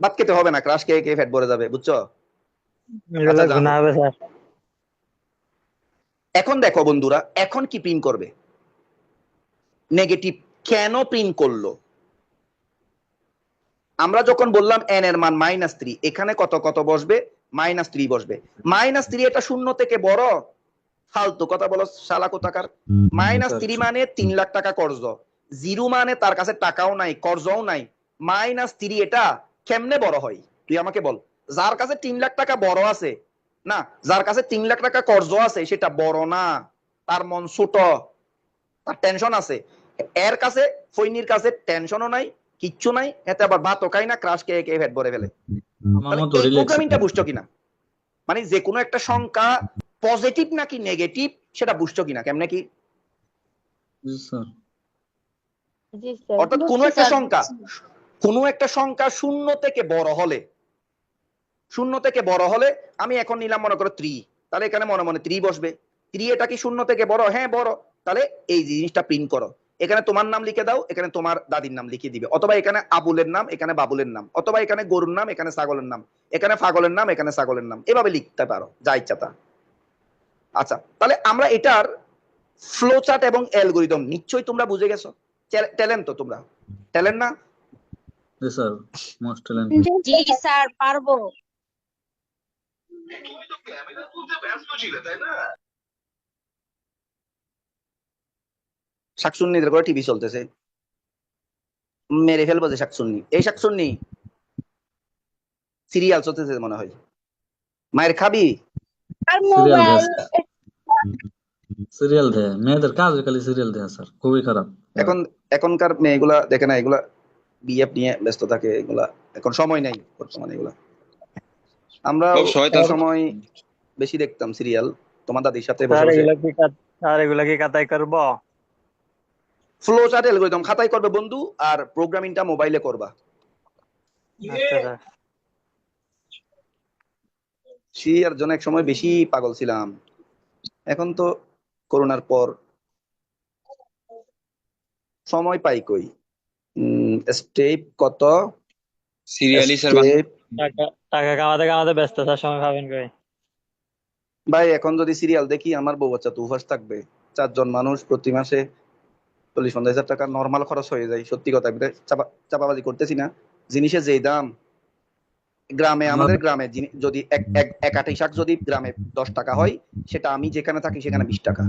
ভাত খেতে হবে না, ক্রাশ খেয়ে খেয়ে ফ্যাট ভরে যাবে, বুঝছো? এগুলো আচ্ছা যা গুনাহ হোক, হবে স্যার। এখন দেখো বন্ধুরা, এখন কি প্রিন্ট করবে? নেগেটিভ। কেন প্রিন্ট করলো? আমরা যখন বললাম এন এর মান -3, এখানে কত কত বসবে? -3 বসবে। -3 এটা শূন্য থেকে বড়? ফালতু কথা বলো শালা কোথাকার। -3 মানে 3 লাখ টাকা কর্জ, জিরো মানে তার কাছে টাকাও নাই, কর্জও নাই। -3 এটা কেমনে বড় হয় তুই আমাকে বল। যার কাছে 3 লাখ টাকা বড় আছে না, যার কাছে 3 লাখ টাকা কর্জ আছে সেটা বড় না, তার মন ছোট, তার টেনশন আছে। এর কাছে, ফৈনির কাছে টেনশনও নাই, কিচ্ছু নাই, এতে আবার ভাতও খাই না, ক্রাশ খেয়ে খেয়ে ফেট ভরে ফেলে। আমার তাহলে মতো এই রিল্যাক্স। প্রোগ্রামিংটা বুঝছো কিনা? মানে যে কোনো একটা সংখ্যা পজিটিভ নাকি নেগেটিভ সেটা বুঝছো কিনা, কেমনে কি? জি স্যার। জি স্যার। অর্থাৎ বুঝছি স্যার বুঝছি। কোনো একটা সংখ্যা শূন্য থেকে বড় হলে, শূন্য থেকে বড় হলে, আমি এখন নিলাম মনে করো 3, তাহলে এখানে মনে মনে 3 বসবে। 3 এটা কি শূন্য থেকে বড়? হ্যাঁ বড়। তাহলে এই জিনিসটা প্রিন্ট করো, এখানে তোমার নাম লিখে দাও, এখানে তোমার দাদির নাম লিখে দিবে, অথবা এখানে আবুলের নাম, এখানে বাবুলের নাম, অথবা এখানে গরুর নাম, এখানে ছাগলের নাম, এখানে পাগলের নাম, এখানে ছাগলের নাম, এভাবে লিখতে পারো যা ইচ্ছা তা। আচ্ছা, তাহলে আমরা এটার ফ্লো চার্ট এবং অ্যালগরিদম নিশ্চয়ই তোমরা বুঝে গেছো। ট্যালেন্ট তো তোমরা, ট্যালেন্ট না? জি স্যার, মোস্ট ট্যালেন্টেড। জি স্যার পারবো। শাকসুন্নিদের করে টিভি চলতেছে, মেরে ফেলবো যে শাকসুন্নি, এই শাকসুন্নি সিরিয়াল চলতেছে মনে হয়, মায়ের খাবি। আর সিরিয়াল দেয় মোবাইল স্যার, সিরিয়াল দেয়, মেয়েদের কাজ খালি সিরিয়াল দেয় স্যার, খুবই খারাপ। এখন এখনকার মেয়েগুলা দেখে না, এগুলা বিএফ নিয়ে ব্যস্ত থাকে, এগুলা এখন সময় নাই বর্তমানে এগুলা। আমরাও সব এক শয়তান। সময় বেশি দেখতাম সিরিয়াল, তোমার দাদির সাথে বসে স্যার বসে। এগুলা কি স্যার এগুলা কি কাতাই করবো? ফ্লো চার্ট অ্যালগরিদম খাতায় করবে বন্ধু, আর প্রোগ্রামিংটা মোবাইলে করবা। আচ্ছা স্যার। সি এর জন্য এক সময় বেশি পাগল ছিলাম, এখন তো করোনার পর সময় পাই কই। স্টেপ কত? সিরিয়ালি স্যার স্টেপ টাকা টাকা কামাতে কামাতে ব্যস্ত স্যার, সময় পাবেন কই? ভাই, এখন যদি সিরিয়াল দেখি আমার বউ বাচ্চা তো উপাস থাকবে। 4 জন মানুষ প্রতি মাসে 40-50 হাজার টাকা নর্মাল খরচ হয়ে যায়, সত্যি কথা। চাপাবাজি করতেছি না, জিনিসের যে দাম। গ্রামে, আমার আমাদের গ্রামে যদি এক আঁটি শাক যদি গ্রামে 10 টাকা হয়, সেটা আমি যেখানে থাকি সেখানে 20 টাকা।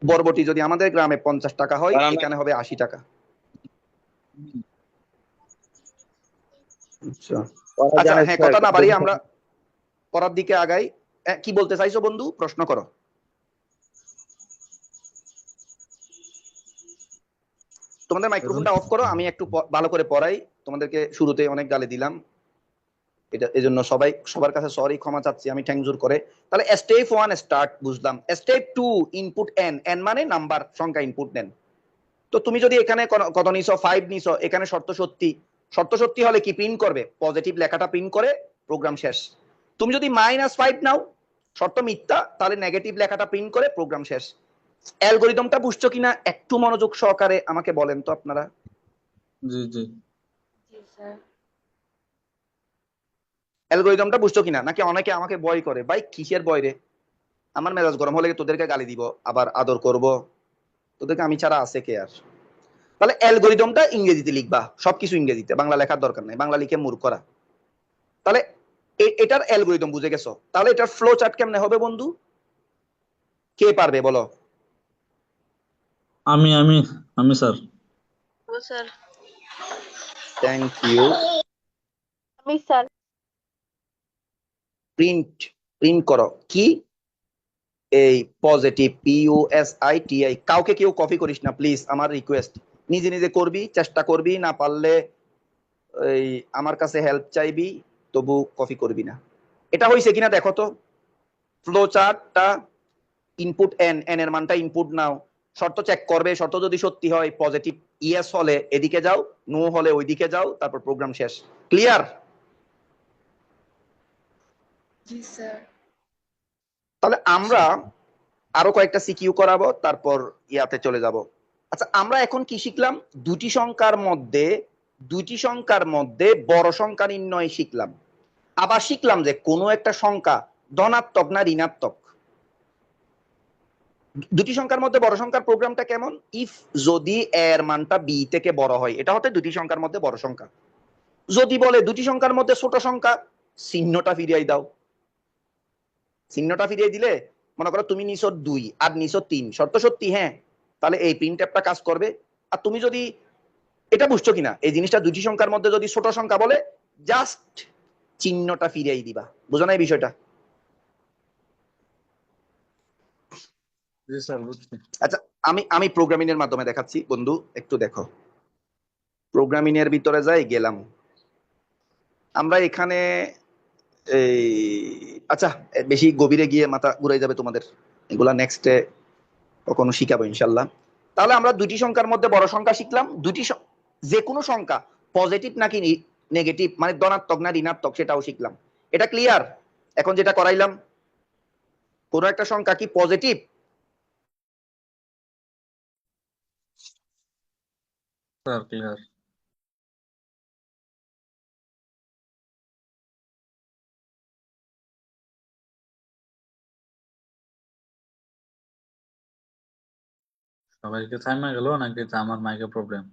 বরবটি যদি আমাদের গ্রামে 50 টাকা হয়, স্যার আমরা এখানে হবে 80 টাকা। আচ্ছা ওরা আচ্ছা, জানে হ্যাঁ স্যার। কথা না বাড়িয়ে আমরা পড়ার দিকে আগাই। কি বলতে চাইছো বন্ধু, প্রশ্ন করো। তোমাদের মাইক্রোফোনটা অফ করো, আমি একটু ভালো করে পড়াই। তোমাদেরকে শুরুতে অনেক গালি দিলাম, এটা এজন্য সবার কাছে সরি, ক্ষমা চাচ্ছি আমি ঠ্যাং জোর করে। তাহলে স্টেপ 1 স্টার্ট বুঝলাম। স্টেপ 2 ইনপুট এন, এন মানে নাম্বার, সংখ্যা ইনপুট নেন। তো তুমি যদি এখানে কত নিছো, 5 নিছো, এখানে শর্ত সত্যি, শর্ত সত্যি হলে কি প্রিন্ট করবে? পজিটিভ লেখাটা প্রিন্ট করে প্রোগ্রাম শেষ। তুমি যদি -5 নাও, শর্ত মিথ্যা, তাহলে নেগেটিভ লেখাটা প্রিন্ট করে প্রোগ্রাম শেষ। অ্যালগরিদমটা বুঝছো কিনা একটু মনোযোগ সহকারে আমাকে বলেন তো আপনারা। জি জি। জি স্যার। অ্যালগরিদমটা বুঝছো কিনা? নাকি অনেকে আমাকে ভয় করে, ভাই কিসের ভয় রে? আমার মেজাজ গরম হলে তোদেরকে গালি দিব, আবার আদর করব, তোদেরকে আমি ছাড়া আছে কে আর? তাহলে অ্যালগরিদমটা ইংরেজিতে লিখবা, সবকিছু ইংরেজিতে, বাংলা লেখার দরকার নাই, বাংলা লিখে মূর্খরা। তাহলে এটার অ্যালগরিদম বুঝে গেছো, তাহলে এটার ফ্লো চার্ট কেমনে হবে বন্ধু? কে পারবে বলো? আমি আমি আমি স্যার। Sir thank you. আমি স্যার। প্রিন্ট প্রিন্ট করো কি? এই পজিটিভ PUSITI। কাউকে কেউ কপি করিস না প্লিজ, আমার রিকোয়েস্ট। নিজে নিজে করবি, চেষ্টা করবি, না পারলে এই আমার কাছে হেল্প চাইবি, তবু কপি করবি না। এটা হয়েছে কিনা দেখো তো। ফ্লো চার্টটা ইনপুট এন, এন এর মানটা ইনপুট নাও, শর্ত চেক করবে, শর্ত যদি সত্যি হয় পজিটিভ ইয়েস হলে এদিকে যাও, নো হলে ওইদিকে যাও, তারপর প্রোগ্রাম শেষ। ক্লিয়ার? জি স্যার। তাহলে আমরা আরো কয়েকটা সিকিউ করাবো, তারপর ইয়াতে চলে যাব। আচ্ছা, আমরা এখন কি শিখলাম? দুটি সংখ্যার মধ্যে বড় সংখ্যা নির্ণয় শিখলাম। আবার শিখলাম যে কোনো একটা সংখ্যা ধনাত্মক না ঋণাত্মক। দুটি সংখ্যার মধ্যে বড় সংখ্যার প্রোগ্রামটা কেমন? ইফ যদি এর মানটা বি থেকে বড় হয়, এটা হতে দুটি সংখ্যার মধ্যে বড় সংখ্যা। যদি বলে দুটি সংখ্যার মধ্যে ছোট সংখ্যা, চিহ্নটা ফিরিয়ে দাও। চিহ্নটা ফিরিয়ে দিলে, মনে করো তুমি নিছো 2 আর নিছো 3, শর্ত সত্যি হ্যাঁ, তাহলে এই প্রিন্টএফটা কাজ করবে। আর তুমি যদি, এটা বুঝছো কিনা, এই জিনিসটা দুটি সংখ্যার মধ্যে যদি ছোট সংখ্যা বলে, জাস্ট চিহ্নটা ফিরিয়ে দিবা। বুঝো না এই বিষয়টা? জি স্যার, বুঝছি। আচ্ছা, আমি প্রোগ্রামিং এর মাধ্যমে দেখাচ্ছি বন্ধু, একটু দেখো। প্রোগ্রামিং এর ভিতরে যাই, গেলাম আমরা এখানে। এই আচ্ছা, বেশি গভীরে গিয়ে মাথা ঘুরাই যাবে তোমাদের, এগুলা নেক্সটে কখনো শিখাবো ইনশাল্লাহ। তাহলে আমরা দুটি সংখ্যার মধ্যে বড় সংখ্যা শিখলাম। যে কোনো সংখ্যা পজিটিভ নাকি নেগেটিভ, মানে ধনাত্মক না ঋণাত্মক, সেটাও শিখলাম। এটা ক্লিয়ার? এখন যেটা করাইলাম, কোনো একটা সংখ্যা কি পজিটিভ? Sir clear. সবাইকে থাইমা গেল নাকি আমার মাইকে প্রবলেম?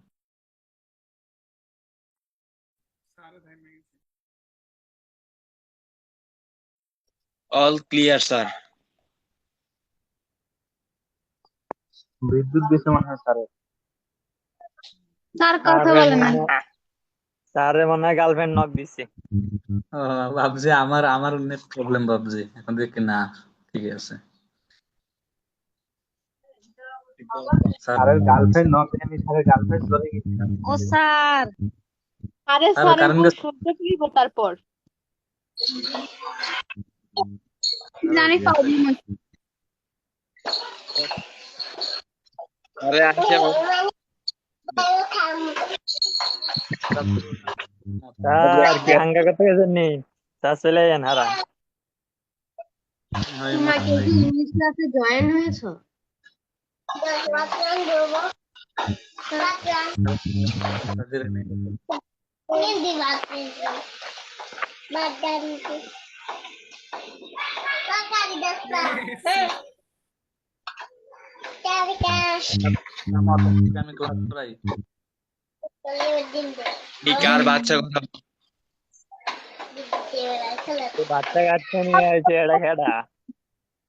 All clear sir. বিদ্যুৎ গেছে মনে হয় স্যার। স্যার কথা বলে না। স্যারে মনে হয় গার্লফ্রেন্ড নক দিচ্ছে। ভাবছি আমার আমার নেট প্রবলেম, ভাবছি এখন দেখি না ঠিক আছে। স্যারের গার্লফ্রেন্ড নক আমি স্যারের গার্লফ্রেন্ড ধরে গেছিলাম। ও স্যার আরে স্যার স্যারের কারেন্ট ভুল গেছে। শুনতে দিব তারপর। জানি প্রবলেম আছে। আরে আসে স্যার কি হাঙ্গা করতে গেছেন নি? স্যার চলে যান হারা। তোমরা কেউ কি ইংলিশ ক্লাসে জয়েন হয়েছো? আমি ক্লাস করাই। কি কার বাচ্চা কথা? এই বাচ্চা কাচ্চা নিয়ে আছে এটা খেডা।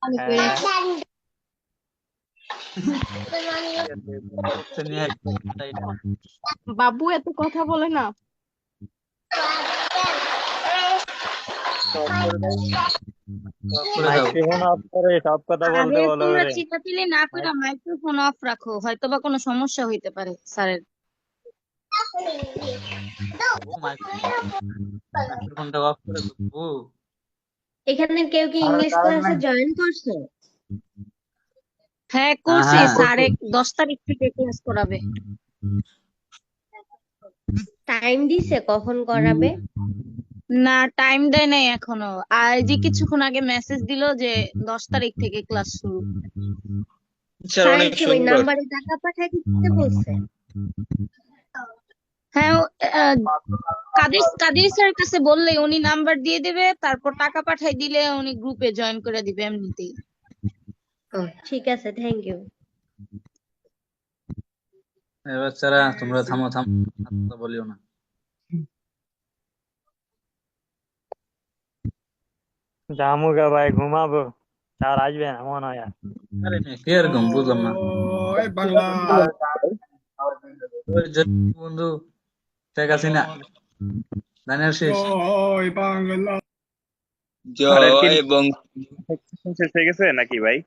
হ্যাঁ, বাবু এত কথা বলে না। মাইক্রোফোন অফ করে সব কথা বলতে আরে বলো তোমরা রে। চিল্লাচিল্লি না করে মাইক্রোফোন অফ রাখো, হয়তো বা কোনো সমস্যা হইতে পারে স্যারের। মাইক্রোফোনটা অফ করে দেবো। এখানে কেউ কি আর ইংলিশ কারেন্ট ক্লাসে নাই। জয়েন করছে? হ্যাঁ করছি, হ্যাঁ স্যার 10 তারিখ থেকে ক্লাস করাবে। টাইম দিছে কখন করাবে? না টাইম দেয় নাই এখনো। আর এই যে কিছুক্ষণ আগে মেসেজ দিলো যে 10 তারিখ থেকে ক্লাস শুরু। স্যার স্যার অনেক কি ওই সুন্দর। নাম্বারে টাকা পাঠায় দিতে বলছে? হ্যাঁ কাদের স্যারের কাছে বললে উনি নাম্বার দিয়ে দেবে, তারপর টাকা পাঠাই দিলে উনি গ্রুপে জয়েন করে দিবে এমনিতেই। ও ঠিক আছে, থ্যাংক ইউ। বাচ্চারা তোমরা থামো থামো, আর কথা বলিও না। জামুগা ভাই, ঘুমাবো, স্যার আসবে না মনে হয় আর। আরে মেয়ে, কে এরকম বুঝলাম না। ওই বাংলা ওই যে বন্ধু শেখ হাসিনা ধানের শেষ। ওই বাংলা জয় বঙ্গ। শেষ হয়ে গেছে নাকি ভাই?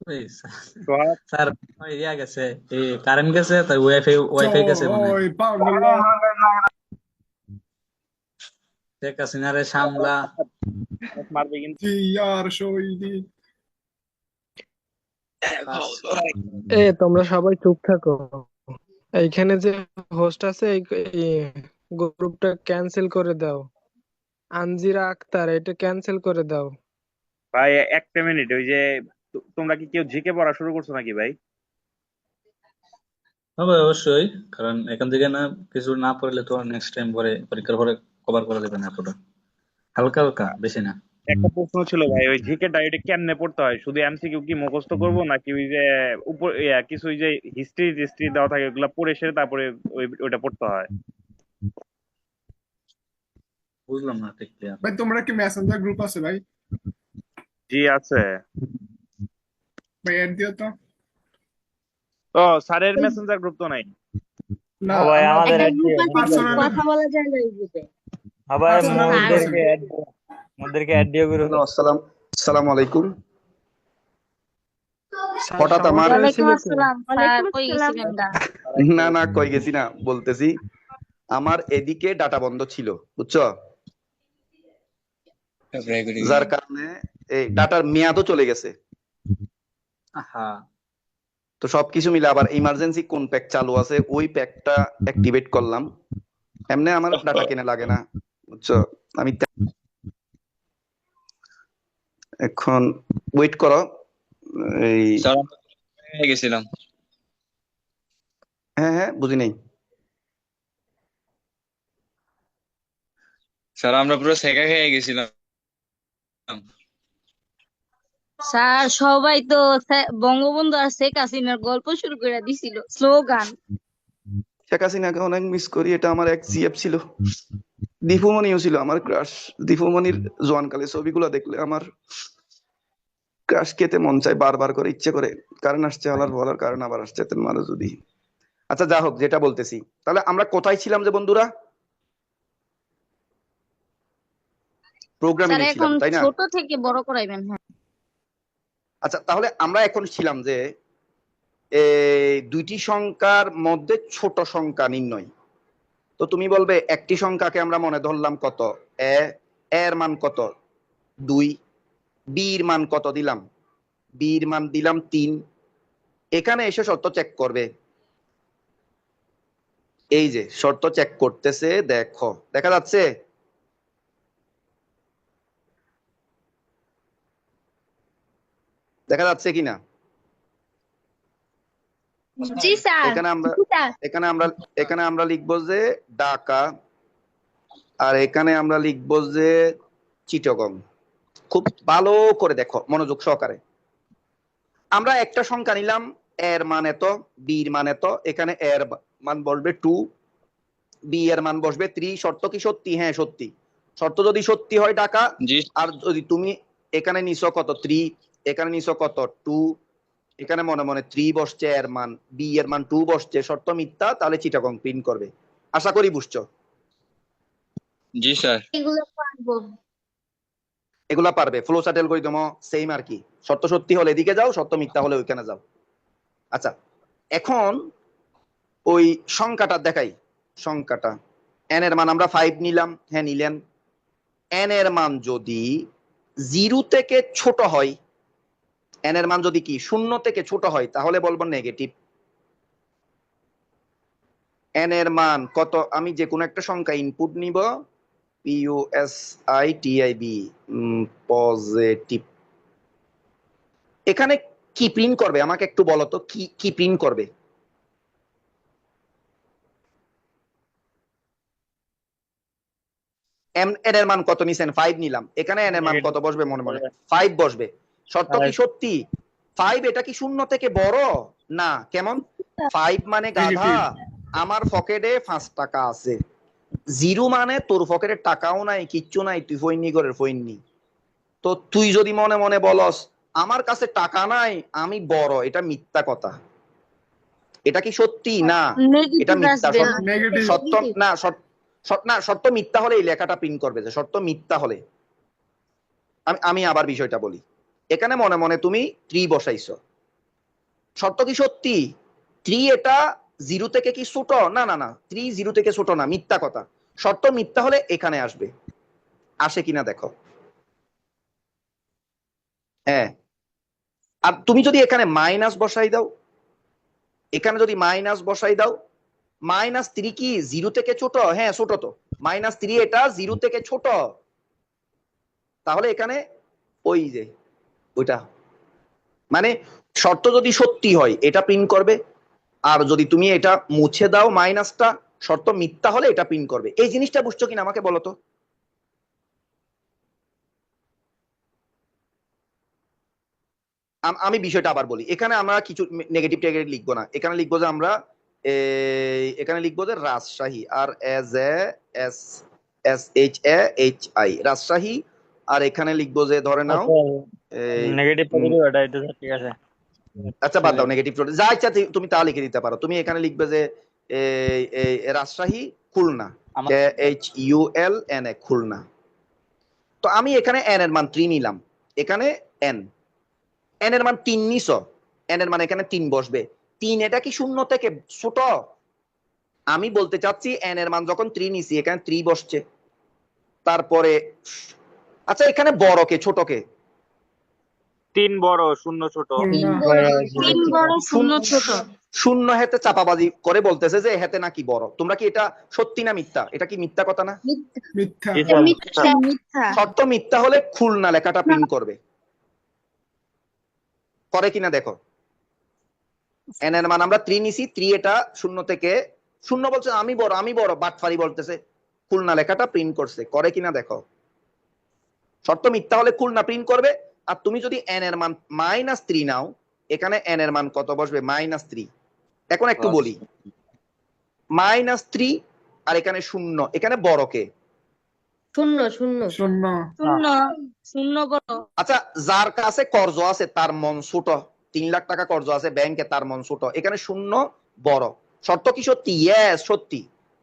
ওই সোহাগ, স্যার ওই ইয়া গেছে, এই কারেন্ট গেছে, তাই ওয়াইফাই গেছে মনে হয়। ওই বাংলা শেখ হাসিনারে সামলা। মারবে কিন্তু। জিয়ার শহীদি তোমরা সবাই চুপ থাকো। এইখানে যে হোস্ট আছে এই গ্রুপটা ক্যান্সেল করে দাও। আনজিরা আক্তার, এটা ক্যান্সেল করে দাও। ভাই একটা মিনিট, ওই যে তোমরা কি কেউ জিকে পড়া শুরু করছো নাকি ভাই? হবে অবশ্যই, কারণ এখান থেকে না কিছু না পড়লে তো নেক্সট টাইম পরে পরীক্ষার পরে কভার করা যাবে না এতটা। হালকা হালকা, বেশি না। একটা প্রশ্ন ছিল ভাই, ওই জিকেটা এটা কেমনে পড়তে হয়? শুধু এমসিকিউ কি মুখস্থ করবো, নাকি ওই যে উপর কিছু ওই যে হিস্ট্রি দেওয়া থাকে ওগুলা পড়ে এসে তারপরে ওইটা পড়তে হয়? বুঝলাম না ঠিক ক্লিয়ার। ভাই তোমরা কি মেসেঞ্জার গ্রুপ আছে ভাই? জি আছে। ভাই অ্যাড দিও তো। ও স্যারের মেসেঞ্জার গ্রুপ তো নাই। না ভাই আমাদের একটা add গ্রুপ দিও। আছে, Personal- কথা বলা যায় না এই গ্রুপে। ভাই Personal মোদেরকে add দিও। মোদেরকে add দিও গুরু। হ্যালো, আসসালামু আলাইকুম। স্যার, হঠাৎ আমার সমস্যা হয়েছিল ওয়ালাইকুম কি? আসসালাম স্যার, ওয়ালাইকুম কই আসসালাম। গেছিলেন গা? না কই গেছি না, বলতেছি আমার এদিকে ডাটা বন্ধ ছিল, বুঝছো, যার কারণে এই ডাটার মেয়াদও চলে গেছে। আহা, তো সবকিছু মিলে আবার ইমার্জেন্সি কোন প্যাক চালু আছে ওই প্যাকটা অ্যাক্টিভেট করলাম। এমনি আমার ডাটা কেনা লাগে না, বুঝছো। আমি এখন ওয়েট করো। এই স্যার হয়ে গেছিলাম। হ্যাঁ বুঝি নেই। স্যার আমরা পুরো সেকা খেয়ে গেছিলাম। স্যার সবাই তো বঙ্গবন্ধু আর শেখ হাসিনার গল্প শুরু করে দিছিল, স্লোগান। শেখ হাসিনাকে অনেক মিস করি, এটা আমার এক জিএফ ছিল। দীপুমণিও ছিল আমার ক্রাশ। দীপুমণির জোয়ানকালে ছবিগুলো দেখলে আমার ক্রাশ খেতে মন চায় বারবার করে, ইচ্ছে করে। কারণ আসছে আলার বলার কারণ আবার আসছে তেন মানে যদি। আচ্ছা যা হোক, যেটা বলতেছি, তাহলে আমরা কোথায় ছিলাম যে বন্ধুরা? স্যার প্রোগ্রামিং এ এখন ছিলাম, তাই না? ছোট থেকে বড় করাইবেন। হ্যাঁ, আচ্ছা তাহলে আমরা এখন ছিলাম যে এই দুইটি সংখ্যার মধ্যে ছোট সংখ্যা নির্ণয়। তো তুমি বলবে একটি সংখ্যাকে আমরা মনে ধরলাম কত, এর মান কত 2, বি এর মান কত দিলাম, বি এর মান দিলাম 3। এখানে এসে শর্ত চেক করবে। এই যে শর্ত চেক করতেছে, দেখো দেখা যাচ্ছে? দেখা যাচ্ছে কিনা? জি স্যার। এখানে আমরা এখানে আমরা লিখবো যে ঢাকা, আর এখানে আমরা লিখবো যে চিটাগং। খুব ভালো করে দেখো মনোযোগ সহকারে। আমরা একটা সংখ্যা নিলাম, এর মান এত, বি এর মান এত। এখানে এর মান বসবে 2, বি এর মান বসবে 3। শর্ত কি সত্যি? হ্যাঁ সত্যি। শর্ত যদি সত্যি হয় ঢাকা, জি আর যদি তুমি এখানে নিছো কত 3, এখানে নিছো কত 2, এখানে মনে মনে 3 বসছে, এর মান বি এর মান 2 বসছে, শর্ত মিথ্যা, তাহলে চিটাগং প্রিন্ট করবে। আশা করি বুঝছো। জি স্যার। এগুলো পারবো। এগুলা পারবে, ফ্লো চার্ট অ্যালগরিদম সেম আর কি। সত্য সত্যি হলে এদিকে যাও, সত্য মিথ্যা হলে ওইখানে যাও। আচ্ছা এখন ওই সংখ্যাটা দেখাই। সংখ্যাটা n এর মান আমরা 5 নিলাম, হ্যাঁ নিলেন। n এর মান যদি 0 থেকে ছোট হয়, n এর মান যদি কি 0 থেকে ছোট হয়, তাহলে বলবো নেগেটিভ। n এর মান কত, আমি যে কোনো একটা সংখ্যা ইনপুট নিব, POSITIV, পজিটিভ। এখানে কি প্রিন্ট করবে আমাকে একটু বলো তো, কি প্রিন্ট করবে? এন এর মান কত নিছেন 5 নিলাম, এখানে এন এর মান কত বসবে মনে মনে 5 বসবে। শর্ত কি সত্যি? 5 এটা কি শূন্য থেকে বড় না? কেমন? 5 মানে গাধা নেগেটিভ। আমার পকেটে 5 টাকা আছে, 0 মানে তোর পকেটে টাকাও নাই, কিচ্ছু নাই, তুই ফইন্নি করে ফইন্নি। তো তুই যদি মনে মনে বলস আমার কাছে টাকা নাই আমি বড়, এটা মিথ্যা কথা। এটা কি সত্যি? না, এটা নেগেটিভ মিথ্যা। আসবে নেগেটিভ। সত্য না, না সত্য মিথ্যা হলে এই লেখাটা প্রিন্ট করবে যে সত্য মিথ্যা হলে। আমি আবার বিষয়টা বলি, এখানে মনে মনে তুমি 3 বসাইছো, সত্য কি সত্যি 3 এটা 0 থেকে কি ছোট? না না না, 3 0 থেকে ছোট না, মিথ্যা কথা। সত্য মিথ্যা হলে এখানে আসবে, আসে কিনা দেখো। হ্যাঁ, আর তুমি যদি এখানে মাইনাস বসাই দাও, এখানে যদি মাইনাস বসাই দাও, -3 কি 0 থেকে ছোট? হ্যাঁ ছোট তো, -3 এটা 0 থেকে ছোট, তাহলে এখানে ওই যে ওইটা মানে শর্ত যদি সত্যি হয় এটা প্রিন্ট করবে, আর যদি তুমি এটা মুছে দাও মাইনাসটা, শর্ত মিথ্যা হলে এটা প্রিন্ট করবে। এই জিনিসটা বুঝছো কিনা আমাকে বলো তো। আমি বিষয়টা আবার বলি, এখানে আমরা কিছু নেগেটিভ টেগেটিভ লিখবো না, এখানে লিখবো যে আমরা এখানে লিখবো যে Rajshahi, R S A S S H A H I, Rajshahi. আর এখানে লিখবো যে ধরে নাও নেগেটিভ পজিটিভ এটা এটা ঠিক আছে। আচ্ছা বাদ দাও নেগেটিভ, যা ইচ্ছা তুমি তা লিখে দিতে পারো। তুমি এখানে লিখবে যে রাজশাহী খুলনা, KHULNA খুলনা। তো আমি এখানে এন এর মান 3 নিলাম, এখানে এন এর মান 3 নিছো, এন এর মান এখানে 3 বসবে। 3 এটা কি শূন্য থেকে ছোট? আমি বলতে চাচ্ছি এন এর মান যখন 3 নিছি এখানে 3 বসছে। তারপরে আচ্ছা এখানে বড় কে ছোট কে? 3 বড়, শূন্য ছোট। তিন বড় শূন্য ছোট। শূন্য হেতে চাপাবাজি করে বলতেছে যে হেতে নাকি বড়। তোমরা কি এটা সত্যি না মিথ্যা? এটা কি মিথ্যা কথা না? মিথ্যা। মিথ্যা মিথ্যা সত্য মিথ্যা হলে খুলনা লেখাটা প্রিন্ট করবে, করে কিনা দেখো। এন এর মান আমরা 3 নিছি, 3 এটা শূন্য থেকে শূন্য বলছে আমি বড় বাটফারি বলতেছে, খুলনা লেখাটা প্রিন্ট করছে, করে কিনা দেখো। সত্য মিথ্যা হলে খুলনা প্রিন্ট করবে। আর তুমি যদি এন এর মান -3 নাও, এখানে এন এর মান কত বসবে? -3। এখন একটু বলি, -3 আর এখানে শূন্য, এখানে বড় কে? শূন্য শূন্য শূন্য। শূন্য শূন্য বড়। আচ্ছা যার কাছে কর্জ আছে তার মন ছোট, 3 লাখ টাকা কর্জ আছে ব্যাংকে, তার মন ছোট, এখানে শূন্য বড়। সত্য কি সত্যি? ইয়েস সত্যি।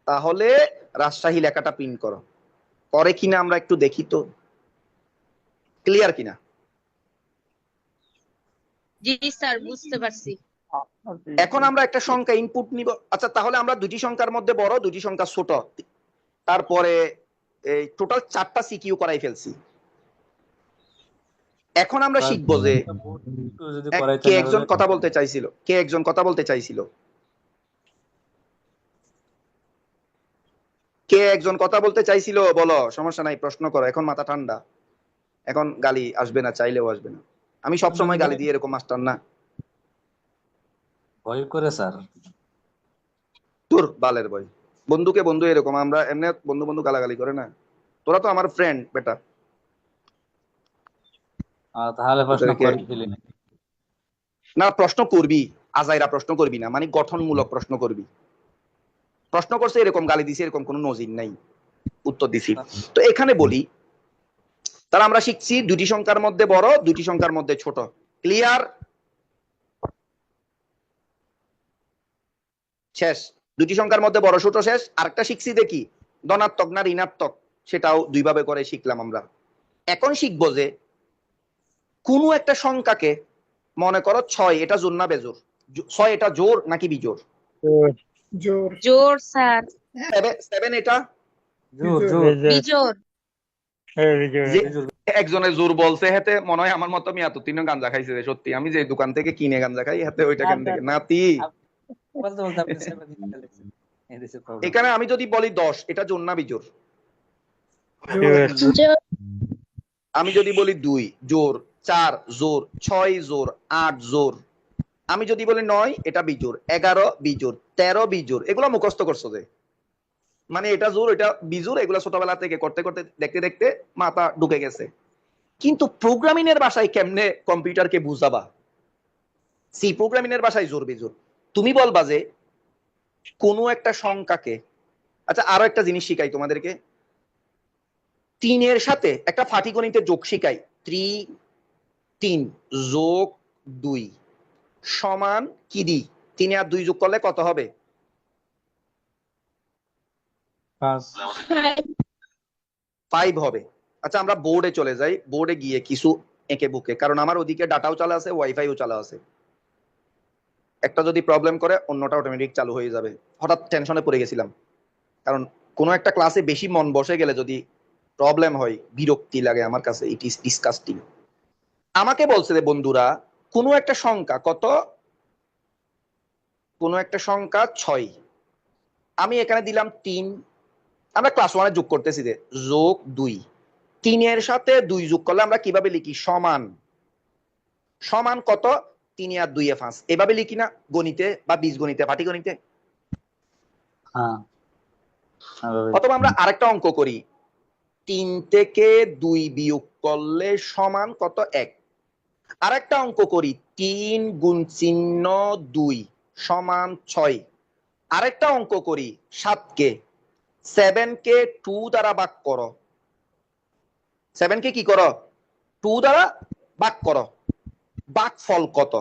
তাহলে রাজশাহী লেখাটা প্রিন্ট করো, করে কিনা আমরা একটু দেখি তো, ক্লিয়ার কিনা। জি স্যার বুঝতে পারছি। এখন আমরা একটা সংখ্যা ইনপুট নিব। আচ্ছা তাহলে আমরা দুটি সংখ্যার মধ্যে বড়, দুটি সংখ্যা ছোট, তারপরে এই টোটাল 4টা সিকিউ করাই ফেলছি। এখন আমরা শিখবো যে যদি কে করাইতেন একজন কথা বলতে চাইছিল, কে একজন কথা বলতে চাইছিল, কে একজন কথা বলতে চাইছিল বলো, সমস্যা নাই প্রশ্ন করো, এখন মাথা ঠান্ডা, এখন গালি আসবে না, চাইলেও আসবে না। আমি সব সময় গালি দিয়ে এরকম মাস্টার না। ভয় করে স্যার। তোর বালের বই, বন্ধুকে বন্ধু এরকম, আমরা এমনি বন্ধু বন্ধু গালাগালি করে না। তোরা তো আমার ফ্রেন্ড বেটা। তাহলে প্রশ্ন তোদেরকে করে ফেলি নাকি? না প্রশ্ন করবি, আজাইরা প্রশ্ন করবি না, মানে গঠনমূলক প্রশ্ন করবি। প্রশ্ন করছে এরকম গালি দিছে এরকম কোনো নজির নাই, উত্তর দিছি। তো এখানে বলি, তাহলে আমরা শিখছি দুটি সংখ্যার মধ্যে বড়, দুটি সংখ্যার মধ্যে ছোট, ক্লিয়ার? শেষ, দুটি সংখ্যার মধ্যে বড় ছোট শেষ। আরেকটা শিখছি দেখি ধনাত্মক না ঋণাত্মক, সেটাও দুই ভাবে করে শিখলাম আমরা। এখন শিখবো যে কোনো একটা সংখ্যাকে, মনে করো 6, এটা জোর না বেজোর? 6 এটা জোর নাকি বিজোর? জোর। জোর স্যার। 7 এটা বিজোড়। যে একজনের জোর বলছে হেতে মনে হয় আমার মতো আমি এতদিন গাঞ্জা খাইছে রে, সত্যি আমি যে দোকান থেকে কিনে গাঞ্জা খাই হেতে ওইটা কেন থেকে নাতি। এখানে আমি যদি বলি 10, এটা জোর না বিজোর? আমি যদি বলি 2 জোর, 4 জোর, 6 জোর, 8 জোর। আমি যদি বলি 9, এটা বিজোর, 11 বিজোর, 13 বিজোর। এগুলো মুখস্থ করছো যে? মানে এটা জোর এটা বিজোর, এগুলা ছোটবেলা থেকে করতে করতে দেখতে দেখতে মাথা ঢুকে গেছে। কিন্তু প্রোগ্রামিং এর ভাষায় কেমনে কম্পিউটারকে বুঝাবা? সি প্রোগ্রামিং এর ভাষায় জোর বিজোর। তুমি বলবা যে কোনো একটা সংখ্যাকে, আচ্ছা আরো একটা জিনিস শিখাই তোমাদেরকে, 3 এর সাথে একটা পাটিগণিতের যোগ শিখাই। 3 যোগ 2 সমান কি দি? 3 আর 2 যোগ করলে কত হবে? 5 5 হবে। আচ্ছা আমরা বোর্ডে চলে যাই, বোর্ডে গিয়ে কিছু এঁকে বুকে, কারণ আমার ওদিকে ডাটাও চালা আছে, ওয়াইফাইও চালা আছে। একটা যদি প্রবলেম করে অন্যটা অটোমেটিক চালু হয়ে যাবে। হঠাৎ টেনশনে পড়ে গেছিলাম, কারণ কোনো একটা ক্লাসে বেশি মন বসে গেলে যদি প্রবলেম হয়, বিরক্তি লাগে আমার কাছে, ইট ইজ ডিসকাস্টিং। আমাকে বলছে যে বন্ধুরা কোনো একটা সংখ্যা কত, কোনো একটা সংখ্যা 6, আমি এখানে দিলাম 3, আমরা ক্লাস 1 যোগ করতেছি যে যোগ 2, 3 এর সাথে 2 যোগ করলে আমরা কিভাবে লিখি? সমান। সমান কত? 3 আর 2 এ 5, এভাবে লিখি না গণিতে বা বীজগণিতে, পাটিগণিতে? হ্যাঁ অথবা আমরা আরেকটা অঙ্ক করি, 3 থেকে 2 বিয়োগ করলে সমান কত? 1। আরেকটা অঙ্ক করি, 3 গুণ চিহ্ন 2 সমান 6। আরেকটা অঙ্ক করি, 7 কে 2 দ্বারা ভাগ করো, 7 কে কি করো? 2 দ্বারা ভাগ করো। ভাগফল কত?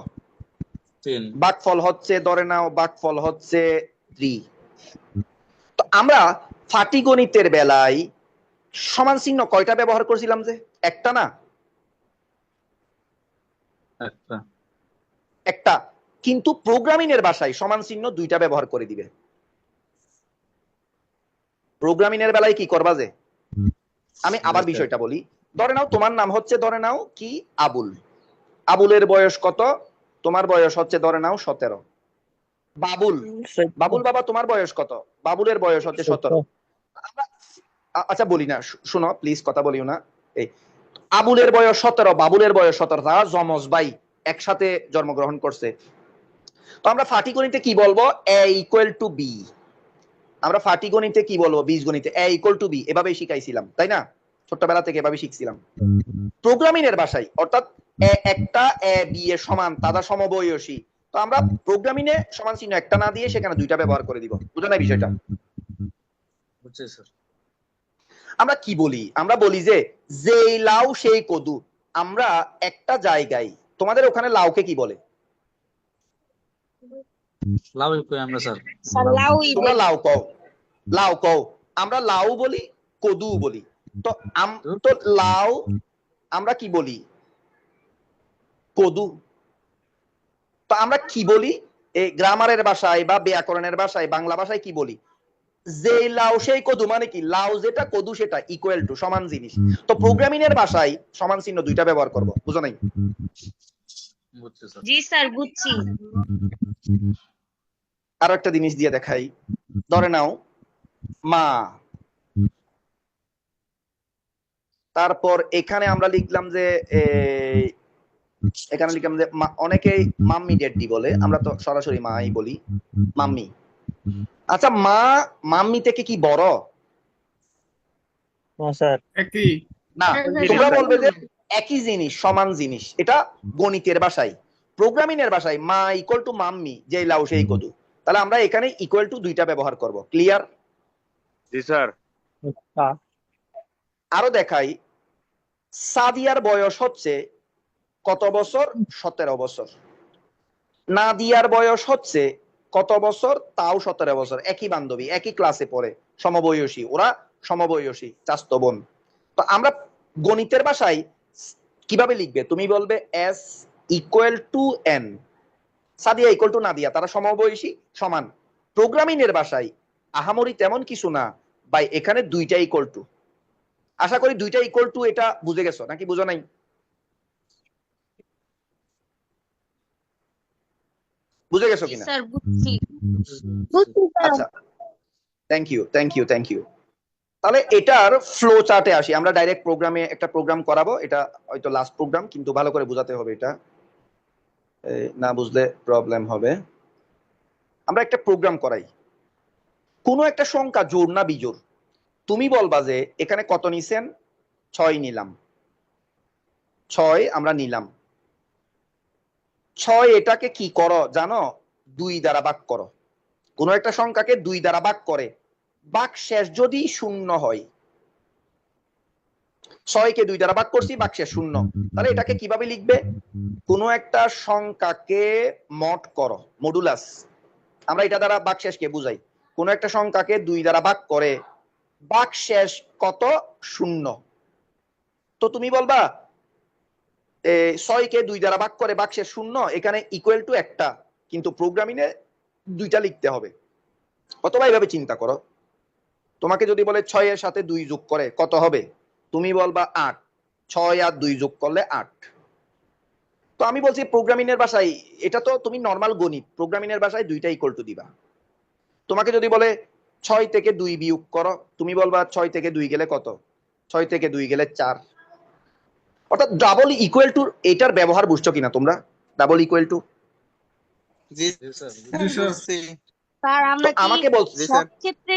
3 ভাগফল হচ্ছে, ধরে নাও ভাগফল হচ্ছে 3। তো আমরা পাটিগণিতের বেলায় সমান চিহ্ন কয়টা ব্যবহার করছিলাম? যে একটা না? একটা একটা। কিন্তু প্রোগ্রামিং এর ভাষায় সমান চিহ্ন 2টা ব্যবহার করে দিবে। প্রোগ্রামিং এর বেলায় কি করবা? যে আমি আবার বিষয়টা বলি, ধরে নাও তোমার নাম হচ্ছে, ধরে নাও কি, আবুল। আবুলের বয়স কত? তোমার বয়স হচ্ছে ধরে নাও 17। বাবুল, বাবুল বাবা তোমার বয়স কত? বাবুলের বয়স হচ্ছে 17। আচ্ছা বলি না, শোনো প্লিজ, কথা বলিও না। এই আবুলের বয়স 17, বাবুলের বয়স 17, তারা যমজ ভাই, একসাথে জন্মগ্রহণ করছে। তো আমরা পাটিগণিতে কি বলবো? a equal to b। আমরা পাটিগণিতে কি বলবো? বীজগণিতে a ইকুয়াল টু b, এভাবেই শিখাইছিলাম তাই না? ছোটবেলা থেকে এভাবে শিখছিলাম। প্রোগ্রামিং এর ভাষায় অর্থাৎ একটা a b এর সমান, তারা সমবয়সী। তো আমরা প্রোগ্রামিং এ সমান চিহ্ন একটা না দিয়ে সেখানে 2টা ব্যবহার করে দিব। বুঝো না বিষয়টা? বুঝছি স্যার। আমরা কি বলি? আমরা বলি যে যেই লাউ সেই কদু। আমরা একটা জায়গায়, তোমাদের ওখানে লাউকে কি বলে? লাউ কই আমরা স্যার? লাউই তোমরা বলি। লাউ কও, লাউ কও। আমরা লাউ বলি, কদু বলি। তো তো লাউ আমরা কি বলি? কদু। তো আমরা কি বলি এই গ্রামারের ভাষায় বা ব্যাকরণের ভাষায়, বাংলা ভাষায় কি বলি? যে লাউ সেই কদু, মানে কি লাউ যেটা কদু সেটা, ইকুয়াল টু, সমান জিনিস। তো প্রোগ্রামিং এর ভাষায় সমান চিহ্ন 2টা ব্যবহার করব। বুঝো নাই? বুঝছি স্যার। জি স্যার বুঝছি। আরো একটা জিনিস দিয়ে দেখাই, ধরে নাও মা, তারপর এখানে আমরা লিখলাম যে এখানে লিখলাম যে অনেকেই মাম্মি ড্যাডি বলে, আমরা তো সরাসরি মাই বলি, মাম্মি। আচ্ছা মা মাম্মি থেকে কি বড়? একই। না, জিনিস তোমরা স্যার। বলবে যে একই জিনিস, সমান জিনিস। এটা গণিতের ভাষায়। প্রোগ্রামিং এর ভাষায় মা ইকুয়াল টু মাম্মি, যে লাউ সেই কদু। তাহলে আমরা এখানে ইকুয়াল টু 2টা ব্যবহার করব। ক্লিয়ার? জি স্যার। আরো দেখাই, সাদিয়ার বয়স হচ্ছে কত বছর? 17 বছর। নাদিয়ার বয়স হচ্ছে কত বছর? তাও 17 বছর। একই বান্ধবী, একই ক্লাসে পড়ে, সমবয়সী, ওরা সমবয়সী, চাচাতো বোন। তো আমরা গণিতের ভাষায় কিভাবে লিখবে? তুমি বলবে s equal to n, Sadia equal to Nadia, তারা সমবয়সী, সমান। প্রোগ্রামিং এর ভাষায় আহামরি তেমন কিছু না ভাই, এখানে 2টা ইকুয়াল টু। আশা করি 2টা ইকুয়াল টু এটা বুঝে গেছো, নাকি বুঝো নাই? বুঝে গেছো জি কিনা? স্যার বুঝছি। আচ্ছা, thank you, thank you, thank you. তাহলে এটার ফ্লো চার্টে আসি। আমরা ডাইরেক্ট প্রোগ্রামে একটা প্রোগ্রাম করাবো, এটা হয়তো লাস্ট প্রোগ্রাম, কিন্তু ভালো করে বোঝাতে হবে এটা, না বুঝলে প্রবলেম হবে। আমরা একটা প্রোগ্রাম করাই। কোনো একটা সংখ্যা জোড় না বিজোড়, তুমি বলবা যে এখানে কত নিছেন, 6 নিলাম, 6 আমরা নিলাম। 6 এটাকে কি করো জানো, 2 দ্বারা ভাগ করো। কোন একটা সংখ্যাকে 2 দ্বারা ভাগ করে ভাগশেষ যদি শূন্য হয়, 6 কে 2 দ্বারা ভাগ করছি, ভাগশেষ শূন্য, তাহলে এটাকে কিভাবে লিখবে, কোন একটা সংখ্যাকে মড করো, মডুলাস, আমরা এটা দ্বারা ভাগশেষকে বুঝাই। কোন একটা সংখ্যাকে 2 দ্বারা ভাগ করে ভাগশেষ কত, শূন্য। তো তুমি বলবা 6 কে 2 দ্বারা ভাগ করে ভাগশেষ শূন্য, এখানে ইকুয়াল টু একটা, কিন্তু প্রোগ্রামিং এ 2টা লিখতে হবে। অথবা এইভাবে চিন্তা করো, তোমাকে যদি বলে 6 এর সাথে 2 যোগ করে কত হবে, তুমি বলবা 8, 6 আর 2 যোগ করলে 8। তো আমি বলছি প্রোগ্রামিং এর ভাষায়, এটা তো তুমি নরমাল গণিত, প্রোগ্রামিং এর ভাষায় 2টা ইকুয়াল টু দিবা। তোমাকে যদি বলে 6 থেকে 2 বিয়োগ করো, তুমি বলবা 6 থেকে 2 গেলে কত, 6 থেকে 2 গেলে 4। অর্থাৎ ডাবল ইকুয়াল টু এটার ব্যবহার বুঝছো কিনা তোমরা, double equal to. G G sir. G sir. বুঝছি। স্যার তো আমরা কি আমাকে বলছি, জি সব স্যার। ক্ষেত্রে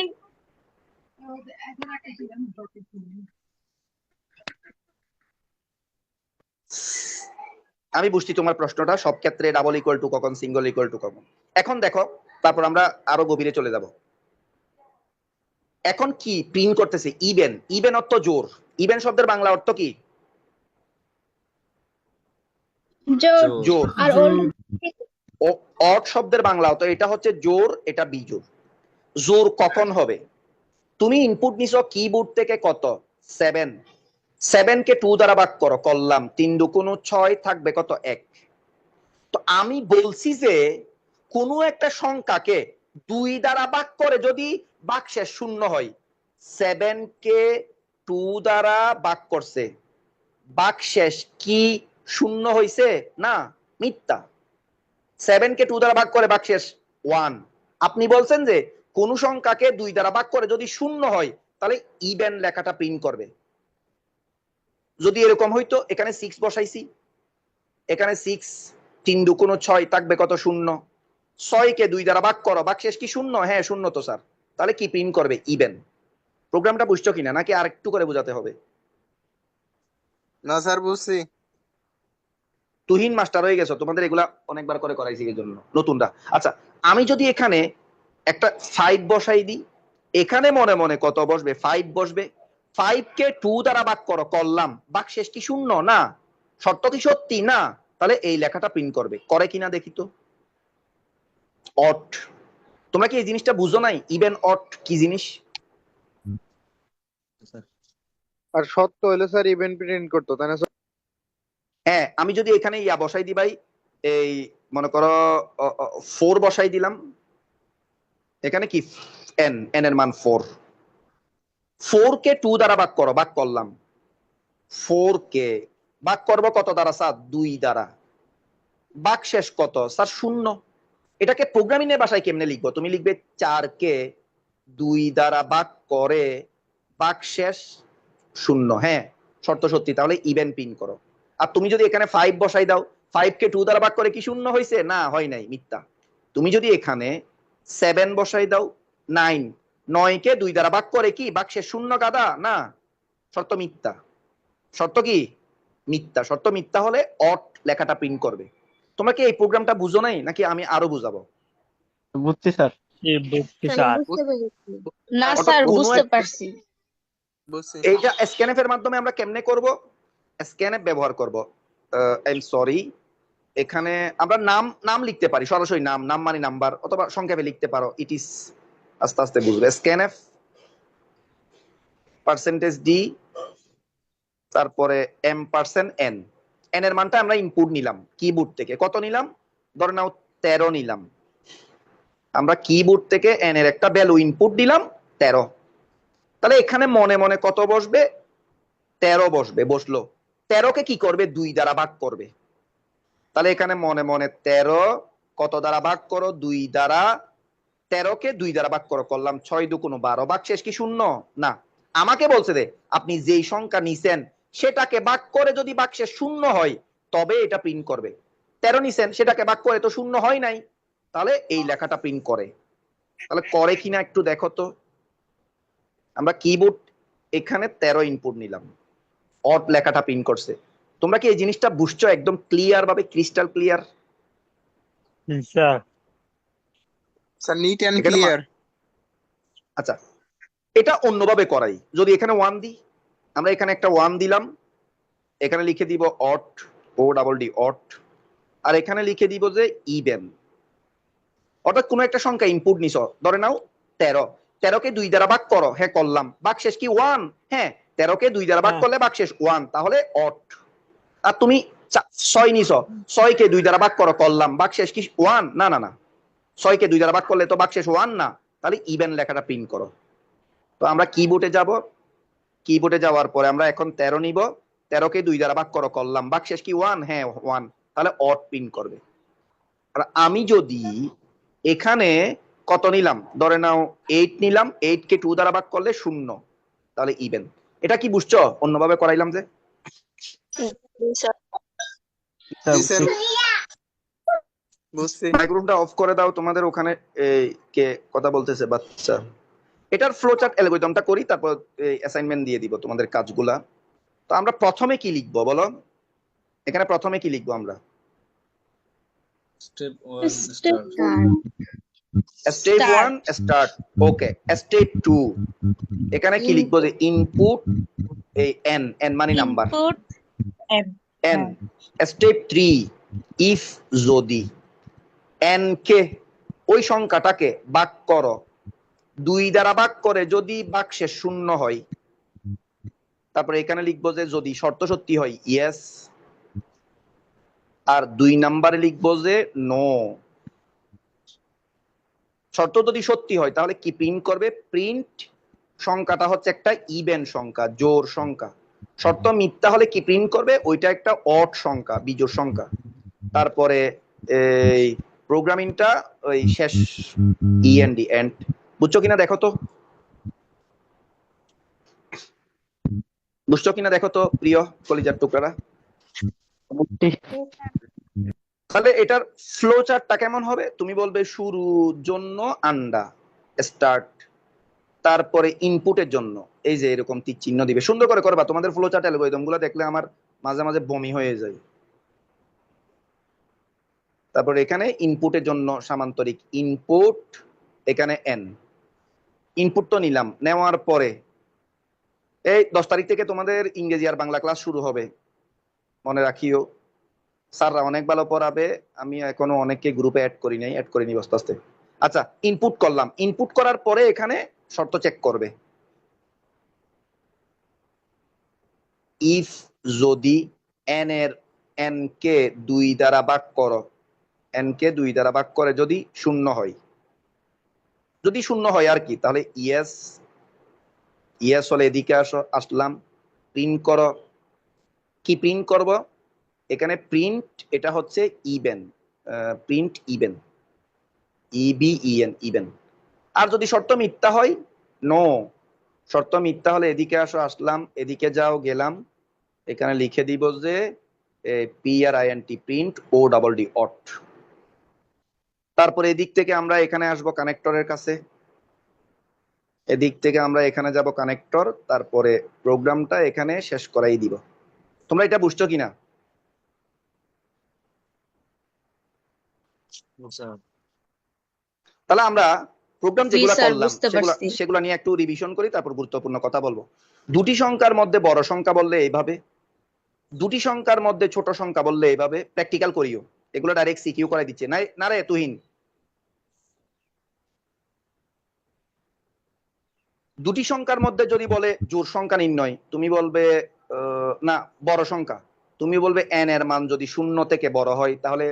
আমি বুঝছি তোমার প্রশ্নটা, সব ক্ষেত্রে ডাবল ইকুয়াল টু কখন, সিঙ্গল ইকুয়াল টু কখন। এখন দেখো, তারপর আমরা আরো গভীরে চলে যাব। এখন কি প্রিন্ট করতেছে, ইভেন। ইভেন অর্থ জোড়, ইভেন শব্দের বাংলা অর্থ কি, জোর জোড়। আর জোর। অড শব্দের বাংলা অর্থ, এটা হচ্ছে জোড়, এটা বিজোড়। জোড় কখন হবে, তুমি ইনপুট নিছো কিবোর্ড থেকে কত, 7, 7 কে 2 দ্বারা ভাগ করো, করলাম, 3 দুগুণ 6, থাকবে কত, 1। তো আমি বলছি যে কোন একটা সংখ্যাকে 2 দ্বারা ভাগ করে যদি ভাগশেষ শূন্য হয়, 7 কে 2 দ্বারা ভাগ করছে, ভাগশেষ কি শূন্য হইছে, না, মিথ্যা। 7 কে 2 দ্বারা ভাগ করে ভাগশেষ 1। আপনি বলছেন যে কোন সংখ্যাকে 2 দ্বারা ভাগ করে যদি শূন্য হয়, তাহলে ইভেন লেখাটা প্রিন্ট করবে। যদি এরকম হইতো, এখানে 6 বসাইছি, এখানে 6, 3 দুগুণ 6, থাকবে কত, শূন্য। 6 কে 2 দ্বারা ভাগ করো, ভাগশেষ কি শূন্য, হ্যাঁ শূন্য তো স্যার, তাহলে কি প্রিন্ট করবে, ইভেন। প্রোগ্রামটা বুঝছো কিনা, নাকি আর একটু করে বোঝাতে হবে। না স্যার বুঝছি। তুহিন মাস্টার হয়ে গেছো, তোমাদের এগুলা অনেকবার করে করাইছি এই জন্য নতুনরা। আচ্ছা, আমি যদি এখানে একটা 5 বসাই দিই, এখানে মনে মনে কত বসবে, 5 বসবে। 5 কে 2 দ্বারা ভাগ করো, করলাম, ভাগশেষ কি শূন্য, না, শর্ত কি সত্যি, না, তাহলে এই লেখাটা প্রিন্ট করবে। করে কিনা দেখি তো, অট। তোমরা কি এই জিনিসটা বুঝো নাই, ইভেন অট কি জিনিস। আর সত্য হইলে স্যার ইভেন্ট প্রিন্ট করতো, তাই না স্যার? হ্যাঁ, আমি যদি এখানে ইয়া বসাই দিই ভাই, এই মনে করো 4 বসাই দিলাম, এখানে কি এন, এন এর মান 4। 4 কে 2 দ্বারা ভাগ করো, ভাগ করলাম, 4 কে ভাগ করবো কত দ্বারা স্যার, 2 দ্বারা, ভাগশেষ কত স্যার, শূন্য। এটাকে প্রোগ্রামিং এর ভাষায় কেমনে লিখবো, তুমি লিখবে 4 কে 2 দ্বারা ভাগ করে ভাগশেষ শূন্য। হ্যাঁ, শর্ত সত্যি, তাহলে ইভেন প্রিন্ট করো। আর তুমি যদি এখানে 5 বসাই দাও, 5 কে 2 দ্বারা ভাগ করে কি শূন্য হয়েছে, না, হয় নাই, মিথ্যা। তুমি যদি এখানে 7 বসাই দাও, 9, 9 কে 2 দ্বারা ভাগ করে কি ভাগশেষ শূন্য, গাদা, না, শর্ত মিথ্যা। শর্ত কি মিথ্যা, শর্ত মিথ্যা হলে অট লেখাটা প্রিন্ট করবে। তোমরা কি এই প্রোগ্রামটা বুঝো নাই, নাকি আমি আরো বুঝাবো। বুঝছি স্যার। আমি বুঝতে পেরেছি। না অর্থাৎ স্যার, কোনো বুঝতে একটা, পারছি। বুঝছি। এইটা স্ক্যানএফ এর মাধ্যমে আমরা কেমনে করব, স্ক্যানএফ ব্যবহার করব। আই এম সরি, এখানে আমরা নাম নাম লিখতে পারি, সরাসরি নাম, নাম মানে নাম্বার, অথবা সংক্ষেপে লিখতে পারো, ইট ইজ, আস্তে আস্তে বুঝবে। স্ক্যানএফ %d, তারপরে m%n, n এর মানটা আমরা ইনপুট নিলাম কিবোর্ড থেকে, কত নিলাম, ধরে নাও 13 নিলাম, আমরা কিবোর্ড থেকে n এর একটা ভ্যালু ইনপুট দিলাম 13। তাহলে এখানে মনে মনে কত বসবে, 13 বসবে, বসলো। 13 কে কি করবে, 2 দ্বারা ভাগ করবে। তাহলে এখানে মনে মনে 13 কত দ্বারা ভাগ করো, 2 দ্বারা। 13 কে 2 দ্বারা ভাগ করো, করলাম, 6 দুগুণ 12, ভাগশেষ কি শূন্য, না। আমাকে বলছে যে আপনি যেই সংখ্যা নিছেন সেটাকে ভাগ করে যদি ভাগশেষ শূন্য হয়, তবে এটা প্রিন্ট করবে। 13 নিছেন, সেটাকে ভাগ করে তো শূন্য হয় নাই, তাহলে এই লেখাটা প্রিন্ট করে। তাহলে করে কিনা একটু দেখো তো। আমরা কিবোর্ড এখানে 13 ইনপুট নিলাম, অড লেখাটা প্রিন্ট করছে। তোমরা কি এই জিনিসটা বুঝছো একদম ক্লিয়ার ভাবে, crystal clear? Sir sir neat and এখানে ক্লিয়ার। আচ্ছা, এটা অন্যভাবে করাই। যদি এখানে 1 দিই, আমরা এখানে একটা 1 দিলাম, এখানে লিখে দিব অট, ও ডাবল ডি অট, আর এখানে লিখে দিব যে ইভেন। অর্থাৎ কোনো একটা সংখ্যা ইনপুট নিছ, ধরে নাও 13, 13 কে 2 দ্বারা ভাগ করো, হ্যাঁ করলাম, ভাগ শেষ কি 1, হ্যাঁ 13 কে 2 দ্বারা ভাগ করলে ভাগ শেষ 1, তাহলে অট। আর তুমি 6 নিছ, 6 কে 2 দ্বারা ভাগ করো, করলাম, ভাগ শেষ কি 1, না না না, 6 কে 2 দ্বারা ভাগ করলে তো ভাগ শেষ 1 না, তাহলে ইভেন লেখাটা প্রিন্ট করো। তো আমরা কিবোর্ডে যাব, কিবোর্ডে যাওয়ার পরে আমরা এখন 13 নিব, 13 কে 2 দ্বারা ভাগ করো, করলাম, ভাগ শেষ কি 1, হ্যাঁ 1, তাহলে অড প্রিন্ট করবে। আর আমি যদি এখানে কত নিলাম, ধরে নাও 8 নিলাম, 8 কে 2 দ্বারা ভাগ করলে 0, তাহলে ইভেন। এটা কি বুঝছো অন্যভাবে করাইলাম যে? জি স্যার বুঝছি। মাইক্রোফোনটা অফ করে দাও, তোমাদের ওখানে কে কথা বলতেছে বাচ্চা। এটার ফ্লো চার্ট অ্যালগরিদমটা করি, তারপর অ্যাসাইনমেন্ট দিয়ে দিব তোমাদের কাজগুলা। তো আমরা প্রথমে কি লিখবো বলো, এখানে প্রথমে কি লিখবো আমরা? Step 1 start. স্টেপ 1 স্টার্ট, ওকে। স্টেপ 2 এখানে কি লিখবো যে ইনপুট, এই এন, এন মানে number, input N. Step 3 if, যদি এন কে, ওই সংখ্যাটাকে ভাগ করো, 2 দ্বারা ভাগ করে যদি ভাগ শেষ 0 হয়, তারপরে এখানে লিখবো যে যদি শর্ত সত্যি হয় ইয়েস, আর 2 নম্বরে লিখবো যে নো। শর্ত যদি সত্যি হয় তাহলে কি প্রিন্ট করবে? প্রিন্ট সংখ্যাটা হচ্ছে একটা ইভেন সংখ্যা, জোড় সংখ্যা। শর্ত মিথ্যা হলে কি প্রিন্ট করবে? ওইটা একটা অড সংখ্যা, বিজোড় সংখ্যা। তারপরে এই প্রোগ্রামিংটা ওই শেষ ইএনডি, এন্ড। বুঝছো কিনা দেখো তো, বুঝছো কিনা দেখো তো প্রিয় কলিজার টুকরারা। তাহলে এটার ফ্লো চার্টটা কেমন হবে? তুমি বলবে শুরু জন্য আন্ডা স্টার্ট, তারপরে ইনপুটের জন্য এই যে এরকম তীর চিহ্ন দিবে, সুন্দর করে করবা। তোমাদের ফ্লো চার্ট অ্যালগরিদম গুলো দেখলে আমার মাঝে মাঝে বমি হয়ে যায়। তারপর এখানে ইনপুটের জন্য সামান্তরিক ইনপুট, এখানে এন। ইনপুট তো নিলাম, নেওয়ার পরে এই 10 তারিখ থেকে তোমাদের ইংরেজি আর বাংলা ক্লাস শুরু হবে, মনে রাখিও। স্যাররা অনেক ভালো পড়াবে, আমি এখনো অনেককে গ্রুপে অ্যাড করি নাই, অ্যাড করিনি আস্তে আস্তে। আচ্ছা, ইনপুট করলাম, ইনপুট করার পরে এখানে শর্ত চেক করবে। ইফ, যদি এন এর, এন কে 2 দ্বারা ভাগ করো, এন কে 2 দ্বারা ভাগ করে যদি 0 হয়, যদি 0 হয় আর কি, তাহলে ইয়েস, ইয়েস হলে এদিকে আসো, আসলাম, প্রিন্ট করো। কি প্রিন্ট করব? এখানে প্রিন্ট, এটা হচ্ছে ইভেন, প্রিন্ট ইভেন, ইবিইএন, ইভেন। আর যদি শর্ত মিথ্যা হয়, নো। শর্ত মিথ্যা হলে এদিকে আসো, আসলাম, এদিকে যাও, গেলাম, এখানে লিখে দিব যে PRINT, print O double D অট। তারপরে এদিক থেকে আমরা এখানে আসবো কানেক্টরের কাছে, এদিক থেকে আমরা এখানে যাব কানেক্টর, তারপরে প্রোগ্রামটা এখানে শেষ করাই দিব। তোমরা এটা বুঝছো কিনা? তাহলে আমরা প্রোগ্রাম জি যেগুলো স্যার করলাম বুঝতে সেগুলো পারছি। সেগুলো নিয়ে একটু রিভিশন করি, তারপর গুরুত্বপূর্ণ কথা বলবো। দুটি সংখ্যার মধ্যে বড় সংখ্যা বললে এইভাবে, দুটি সংখ্যার মধ্যে ছোট সংখ্যা বললে এইভাবে। প্র্যাকটিক্যাল করিও, এগুলো ডাইরেক্ট সিকিউ করে দিচ্ছে না, না রে তুহিন। দুটি সংখ্যার মধ্যে যদি বলে জোড় সংখ্যা নির্ণয়, তুমি বলবে না বড় সংখ্যা, তুমি বলবে এন এর মান যদি 0 থেকে বড় হয় তাহলে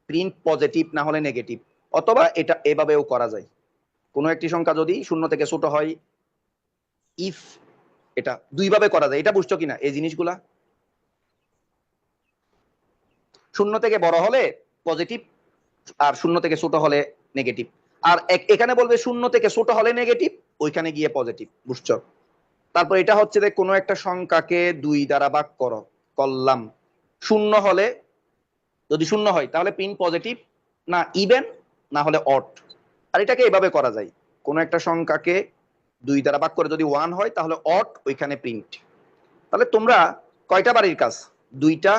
প্রিন্ট পজিটিভ, না হলে নেগেটিভ। অথবা এটা এভাবেও করা যায়, কোনো একটি সংখ্যা যদি 0 থেকে ছোট হয়, ইফ, এটা দুইভাবে করা যায়। এটা বুঝছো কিনা এই জিনিসগুলা? 0 থেকে বড় হলে পজিটিভ, আর 0 থেকে ছোট হলে নেগেটিভ। আর এখানে বলবে 0 থেকে ছোট হলে নেগেটিভ, ওইখানে গিয়ে পজিটিভ। বুঝছো? তারপর এটা হচ্ছে যে কোনো একটা সংখ্যাকে 2 দ্বারা ভাগ করো, করলাম, 0 হলে, যদি 0 হয় তাহলে প্রিন্ট পজিটিভ, না ইভেন, না হলে অড। আর এটাকে এভাবে করা যায়, কোন একটা সংখ্যাকে 2 দ্বারা ভাগ করে যদি 1 হয় তাহলে অড ওইখানে প্রিন্ট। তাহলে তোমরা কয়টা বাড়ির কাজ? 2টা,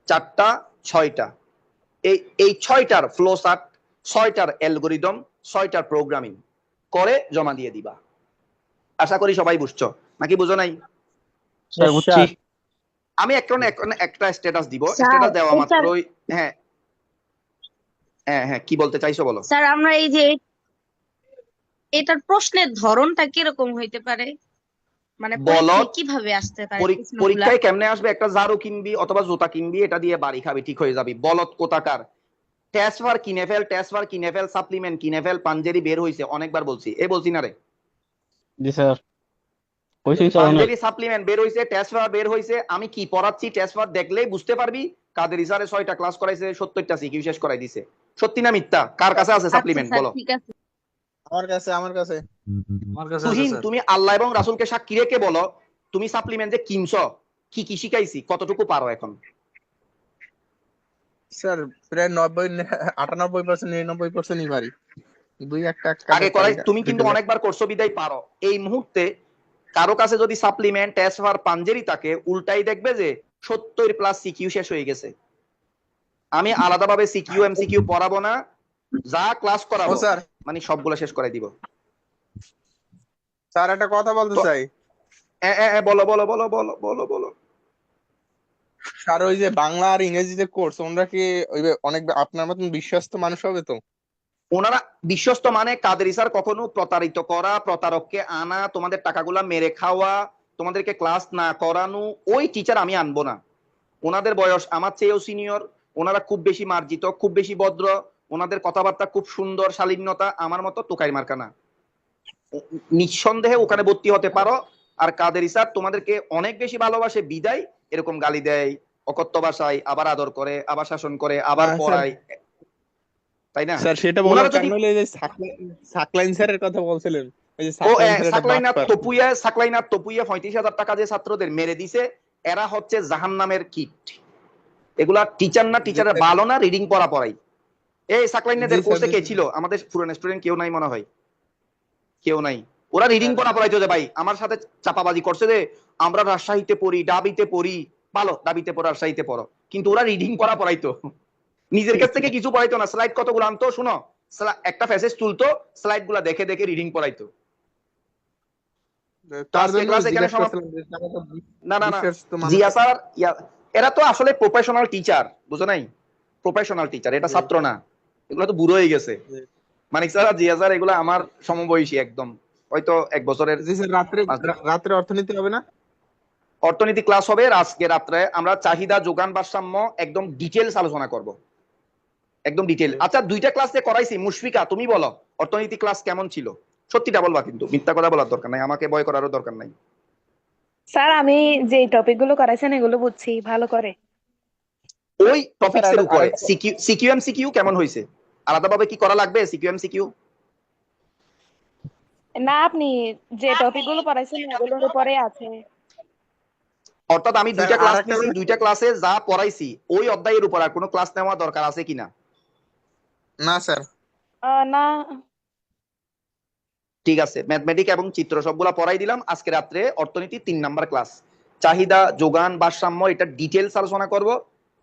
4টা, 6টা। এই 6টার ফ্লো চার্ট, 6টার অ্যালগরিদম, 6টার প্রোগ্রামিং করে জমা দিয়ে দিবা। আশা করি সবাই বুঝছো নাকি বুঝো নাই? স্যার বুঝছি। আমি একটা স্ট্যাটাস দিব, স্যার, স্ট্যাটাস দেওয়া স্যার। মাত্রই হ্যাঁ হ্যাঁ হ্যাঁ কি বলতে চাইছো বলো। স্যার আমরা এই যে এটার প্রশ্নের ধরনটা কিরকম হইতে পারে, মানে পরীক্ষায় বলদ কিভাবে আসতে পারে প্রশ্নগুলা? পরীক্ষায় কেমনে আসবে? একটা ঝাড়ু কিনবি অথবা জুতা কিনবি, এটা দিয়ে বাড়ি খাবি, ঠিক হয়ে যাবি। বলদ কোথাকার। ট্যাসফার কিনে ফেল, সাপ্লিমেন্ট কিনে ফেল, পাঞ্জেরি বের হইছে, অনেকবার বলছি, বলছি না রে? জি স্যার, কইছি স্যার অনেক। পাঞ্জেরি সাপ্লিমেন্ট বের হইছে, ট্যাসফার বের হইছে, আমি কি পড়াচ্ছি ট্যাসফার দেখলেই বুঝতে পারবি। কাদের স্যারে 6টা ক্লাস করাইছে, 70টা সিকিউ শেষ করাই দিছে। সত্যি না মিথ্যা? কার কাছে আছে আচ্ছা সাপ্লিমেন্ট স্যার, বলো। ঠিক আছে। আমার কাছে আমার কাছে আছে তুহিন, স্যার। তুমি আল্লাহ এবং রাসূলকে সাক্ষী রেখে বলো, তুমি সাপ্লিমেন্ট যে কিনছো, কি কি শিখাইছি, কতটুকু পারো এখন? স্যার প্রায় 98%, 99%ই পারি। 2-1টা আগে করাই, তুমি কিন্তু অনেকবার করছো বিদায় পারো। এই মুহূর্তে কারো কাছে যদি সাপ্লিমেন্ট, ট্যাসফার, পাঞ্জেরি থাকে, উল্টাই দেখবে যে 70+ সিকিউ শেষ হয়ে গেছে। আমি আলাদাভাবে সিকিউ এমসিকিউ পড়াবো না, যা ক্লাস ও করাবো স্যার, মানে সবগুলো শেষ করে দিব। স্যার একটা কথা বলতে তো চাই। বলো বলো বলো বলো বলো বলো। স্যার ওই যে বাংলা আর ইংরেজিতে কোর্স, ওনারা কি ওই অনেক আপনার মতন বিশ্বস্ত মানুষ হবে তো? ওনারা বিশ্বস্ত মানে কাদেরি স্যার কখনো প্রতারিত করা, প্রতারককে আনা, তোমাদের টাকাগুলা মেরে খাওয়া, তোমাদেরকে ক্লাস না করানো, ওই টিচার আমি আনবো না। ওনাদের বয়স আমার চেয়েও সিনিয়র, ওনারা খুব বেশি মার্জিত, খুব বেশি ভদ্র, ওনাদের কথাবার্তা খুব সুন্দর, শালীনতা, আমার মতো টোকাই মার্কা না। নিঃসন্দেহে ওখানে ভর্তি হতে পারো। আর কাদেরি স্যার তোমাদেরকে অনেক বেশি ভালোবাসে বিদায় এরকম গালি দেয় অকথ্য ভাষায়, আবার আদর করে, আবার শাসন করে, আবার স্যার, পড়ায়, তাই না? স্যার সেটা বলার ওনারা যদি কারণ হলো এই যে সাকলাইন স্যারের কথা বলছিলেন, এই যে সাকলাইন স্যার একটা সাকলাইনার তপুইয়া 35,000 টাকা যে ছাত্রদের মেরে দিছে, এরা হচ্ছে জাহান্নামের কীট। এগুলা টিচার না, টিচারের ভালো না, রিডিং পড়া পড়াই। এই সাকলাইনাদের কোর্সে কে ছিল? আমাদের পুরনো স্টুডেন্ট কেউ নাই মনে হয়, কেউ নাই। ওরা রিডিং পড়া পড়াইতো যে ভাই, আমার সাথে চাপাবাজি করছে যে আমরা রাজশাহীতে পড়ি, ডাবিতে পড়ি, ভালো, ডাবিতে পড়ো, রাজশাহীতে পড়ো, কিন্তু ওরা রিডিং পড়া পড়াইতো, নিজের কাছ থেকে কিছু পড়াইতো না। স্লাইড কতগুলো আনতো শুনো, একটা প্যাসেজ তুলতো, স্লাইড গুলা দেখে দেখে রিডিং পড়াইতো। তার জন্য ক্লাস এখানে জিজ্ঞেস করছিলাম যে টাকা তো না না না, বিশ্বাস তো জিয়া মানুষ। স্যার এরা তো আসলে প্রফেশনাল টিচার, বুঝো নাই? প্রফেশনাল টিচার, এটা ছাত্র না, এগুলো তো বুড়ো হয়ে গেছে। মানিক স্যার, জিয়া স্যার এগুলো আমার সমবয়সী একদম, হয়তো 1 বছরের। জি স্যার, রাত্রে অর্থনীতি হবে না? অর্থনীতি ক্লাস হবে আজকে রাত্রে। আমরা চাহিদা, যোগান, ভারসাম্য একদম ডিটেইলস আলোচনা করব, একদম ডিটেইল। আচ্ছা 2টা ক্লাসে করাইছি, মুশফিকা তুমি বলো অর্থনীতি ক্লাস কেমন ছিল? সত্যিটা বলবা, কিন্তু মিথ্যা কথা বলার দরকার নাই, আমাকে ভয় করারও দরকার নাই। স্যার আমি যে টপিকগুলো করাইছেন এগুলো বুঝছি ভালো করে। ওই টপিকস এর উপরে সিকিউ এমসিকিউ কেমন হয়েছে? আলাদাভাবে কি করা লাগবে সিকিউ এমসিকিউ? না, আপনি যে টপিকগুলো পড়াইছেন এগুলোর উপরে আছে। অর্থাৎ আমি স্যার 2টা ক্লাস আরেকটা নিছি, 2টা ক্লাসে যা পড়াইছি ওই অধ্যায়ের উপর আর কোনো ক্লাস নেওয়া দরকার আছে কিনা? না স্যার। না। ঠিক আছে, ম্যাথমেটিক এবং চিত্র সবগুলা পড়াই দিলাম। আজকে রাত্রে অর্থনীতি 3 নাম্বার ক্লাস, চাহিদা, যোগান, ভারসাম্য, এটা ডিটেইলস আলোচনা করব।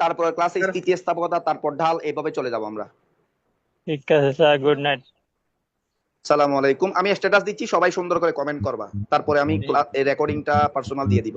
তারপর ক্লাসে স্থিতিস্থাপকতা, তারপর ঢাল, এইভাবে চলে যাব আমরা। ঠিক আছে স্যার, গুড নাইট। সালামু আলাইকুম। আমি স্ট্যাটাস দিচ্ছি, সবাই সুন্দর করে কমেন্ট করবা, তারপরে আমি রেকর্ডিংটা পার্সোনাল দিয়ে দিব।